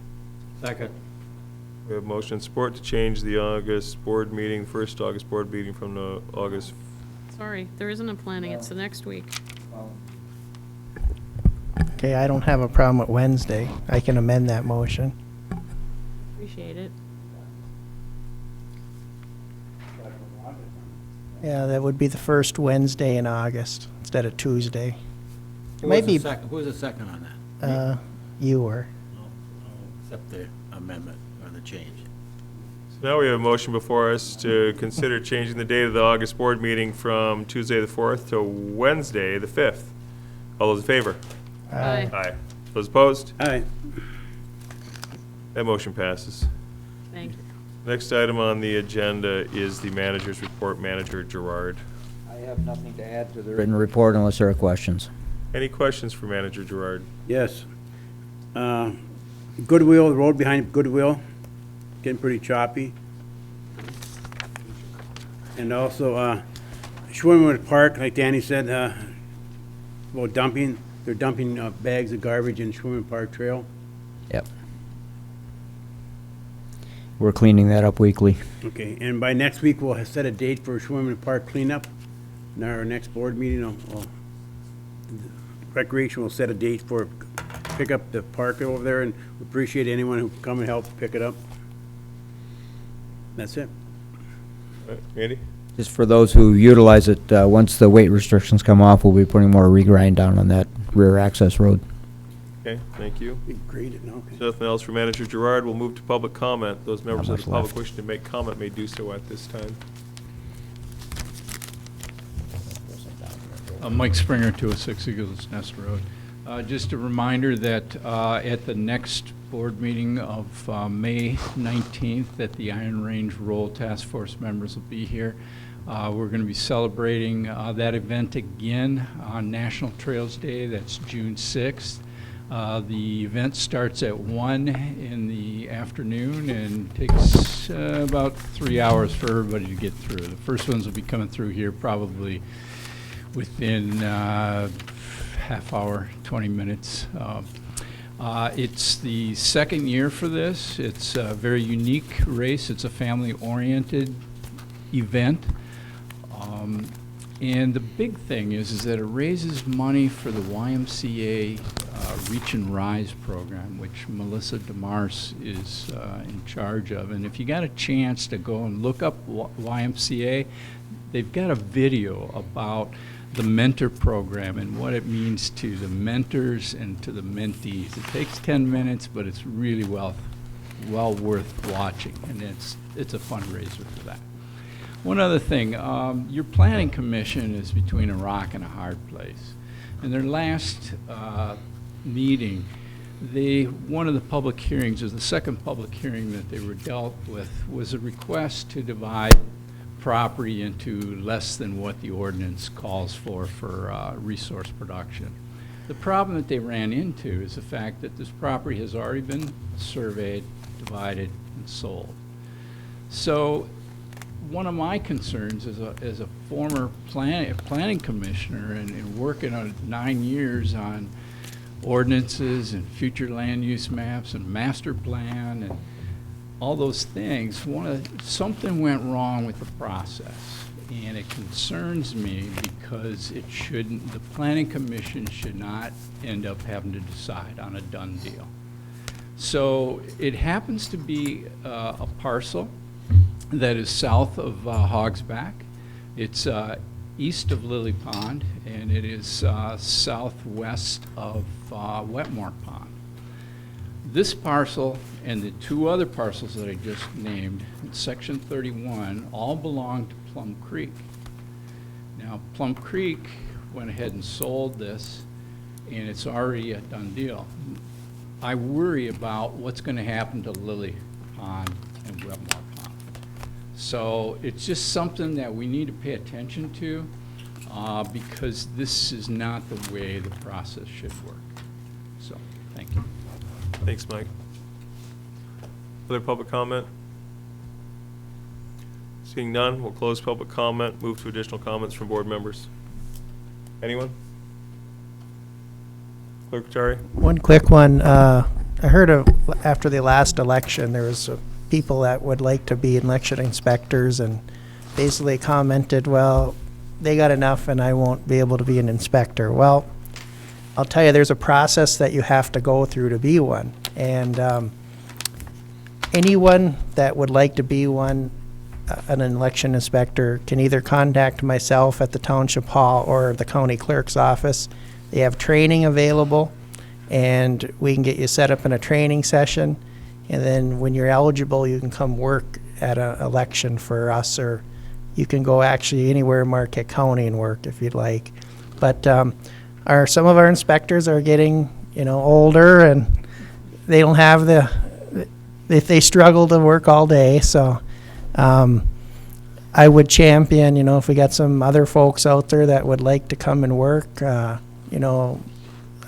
Second. We have motion and support to change the August board meeting, first August board meeting from the August. Sorry, there isn't a planning, it's the next week. Okay, I don't have a problem with Wednesday. I can amend that motion. Appreciate it. Yeah, that would be the first Wednesday in August instead of Tuesday. Who was Maybe the second, who was the second on that? you were. Accept the amendment or the change. So now we have a motion before us to consider changing the date of the August board meeting from Tuesday the 4th to Wednesday the 5th. All those in favor? Aye. Aye. Those opposed? All right. That motion passes. Thank you. Next item on the agenda is the manager's report, Manager Gerard. I have nothing to add to the written report unless there are questions. Any questions for Manager Gerard? Yes. Goodwill, the road behind Goodwill, getting pretty choppy. And also, Schwimmerwood Park, like Danny said, about dumping, they're dumping bags of garbage in Schwimmerwood Park Trail. Yep. We're cleaning that up weekly. Okay, and by next week, we'll set a date for Schwimmerwood Park cleanup. In our next board meeting, Recreation will set a date for pick up the park over there, and we appreciate anyone who can come and help pick it up. That's it. All right, Andy? Just for those who utilize it, once the weight restrictions come off, we'll be putting more regrind down on that rear access road. Okay, thank you. We graded now, okay. Nothing else for Manager Gerard. We'll move to public comment. Those members of much the public left. wishing to make comment may do so at this time. Mike Springer, 206 Eagles Nest Road. Just a reminder that at the next board meeting of May 19th, that the Iron Range Roll Task Force members will be here. We're going to be celebrating that event again on National Trails Day. That's June 6th. The event starts at 1 in the afternoon and takes about 3 hours for everybody to get through. The first ones will be coming through here probably within half hour, 20 minutes. It's the second year for this. It's a very unique race. It's a family-oriented event. And the big thing is that it raises money for the YMCA Reach and Rise program, which Melissa DeMars is in charge of. And if you got a chance to go and look up YMCA, they've got a video about the mentor program and what it means to the mentors and to the mentees. It takes 10 minutes, but it's really well worth watching, and it's a fundraiser for that. One other thing, your planning commission is between a rock and a hard place. In their last meeting, one of the public hearings, or the second public hearing that they were dealt with, was a request to divide property into less than what the ordinance calls for resource production. The problem that they ran into is the fact that this property has already been surveyed, divided, and sold. So one of my concerns as a former planning commissioner and working on 9 years on ordinances and future land use maps and master plan and all those things, something went wrong with the process, and it concerns me because the planning commission should not end up having to decide on a done deal. So it happens to be a parcel that is south of Hogsback. It's east of Lily Pond, and it is southwest of Wetmore Pond. This parcel and the two other parcels that I just named in Section 31 all belong to Plum Creek. Now, Plum Creek went ahead and sold this, and it's already a done deal. I worry about what's going to happen to Lily Pond and Wetmore Pond. So it's just something that we need to pay attention to because this is not the way the process should work. So, thank you. Thanks, Mike. Other public comment? Seeing none, we'll close public comment, move to additional comments from board members. Anyone? Clerk Tari? One quick one. I heard after the last election, there was people that would like to be election inspectors and basically commented, well, they got enough and I won't be able to be an inspector. Well, I'll tell you, there's a process that you have to go through to be one. And anyone that would like to be one, an election inspector, can either contact myself at the Township Hall or the County Clerk's office. They have training available, and we can get you set up in a training session. And then when you're eligible, you can come work at an election for us, or you can go actually anywhere in Marquette County and work if you'd like. But some of our inspectors are getting, older, and they don't have they struggle to work all day. So I would champion, if we got some other folks out there that would like to come and work, I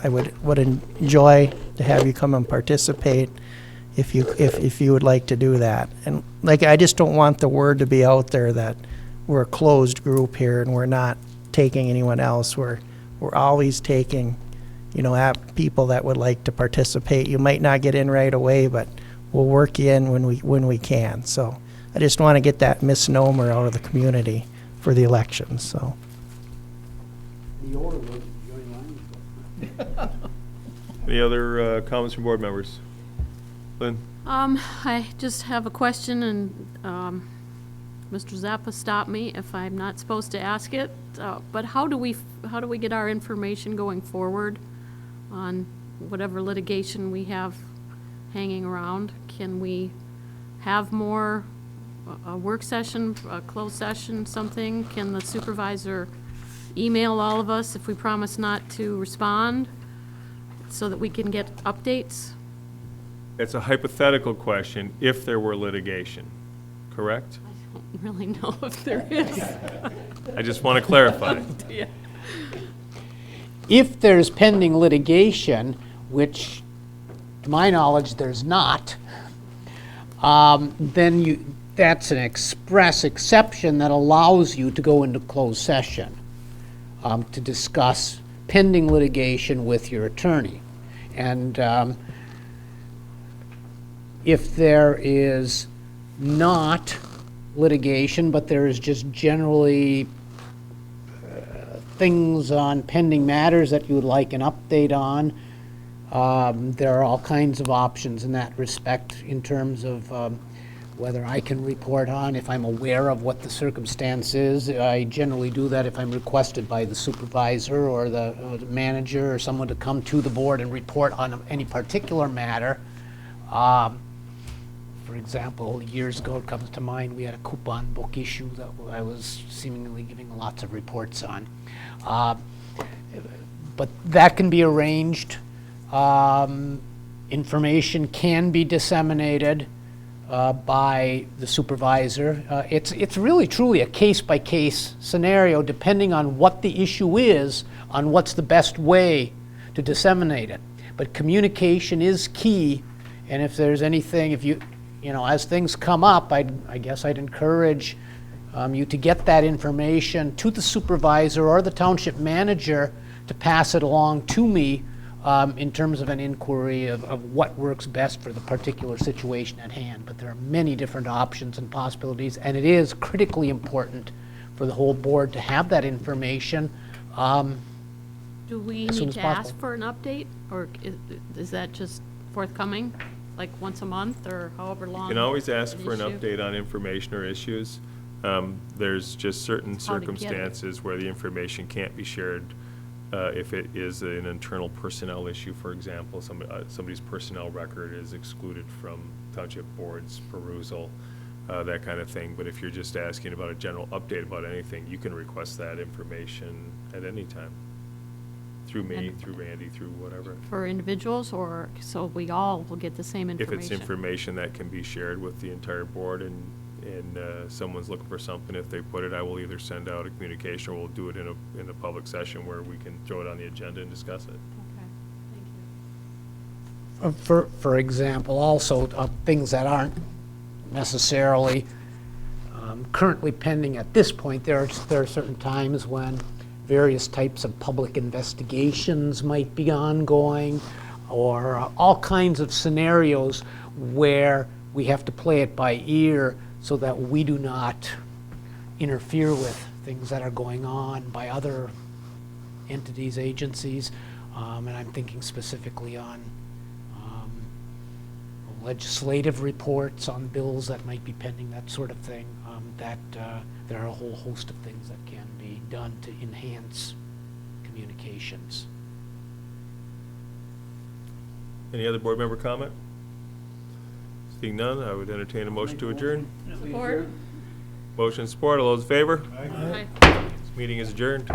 would enjoy to have you come and participate if you would like to do that. And I just don't want the word to be out there that we're a closed group here and we're not taking anyone else. We're always taking, people that would like to participate. You might not get in right away, but we'll work you in when we can. So I just want to get that misnomer out of the community for the elections. So. Any other comments from board members? Lynn? I just have a question, and Mr. Zappa stopped me if I'm not supposed to ask it. But how do we get our information going forward on whatever litigation we have hanging around? Can we have more a work session, a closed session, something? Can the supervisor email all of us if we promise not to respond, so that we can get updates? It's a hypothetical question, if there were litigation, correct? I don't really know if there is. I just want to clarify. Yeah. If there's pending litigation, which, to my knowledge, there's not, then that's an express exception that allows you to go into closed session to discuss pending litigation with your attorney. And if there is not litigation, but there is just generally things on pending matters that you would like an update on, there are all kinds of options in that respect in terms of whether I can report on, if I'm aware of what the circumstance is. I generally do that if I'm requested by the supervisor or the manager or someone to come to the board and report on any particular matter. For example, years ago, it comes to mind, we had a coupon book issue that I was seemingly giving lots of reports on. But that can be arranged. Information can be disseminated by the supervisor. It's really truly a case-by-case scenario, depending on what the issue is, on what's the best way to disseminate it. But communication is key, and if there's anything, if you know, as things come up, I guess I'd encourage you to get that information to the supervisor or the township manager to pass it along to me in terms of an inquiry of what works best for the particular situation at hand. But there are many different options and possibilities, and it is critically important for the whole board to have that information. Do we As soon need as to ask possible. for an update, or is that just forthcoming, like once a month, or however long? You can always ask for an issue? update on information or issues. There's just certain How to get it. circumstances where the information can't be shared if it is an internal personnel issue, for example. Somebody's personnel record is excluded from township board's perusal, that kind of thing. But if you're just asking about a general update about anything, you can request that information at any time. Through me, And- through Randy, through whatever. For individuals, or so we all will get the same If information? it's information that can be shared with the entire board and someone's looking for something, if they put it, I will either send out a communication or we'll do it in a public session where we can throw it on the agenda and discuss it. Okay, thank you. For example, also, things that aren't necessarily currently pending at this point, there are certain times when various types of public investigations might be ongoing, or all kinds of scenarios where we have to play it by ear so that we do not interfere with things that are going on by other entities, agencies, and I'm thinking specifically on legislative reports on bills that might be pending, that sort of thing. There are a whole host of things that can be done to enhance communications. Any other board member comment? Seeing none, I would entertain a motion to adjourn. Support? Motion and support, all those in favor? Aye. This meeting is adjourned.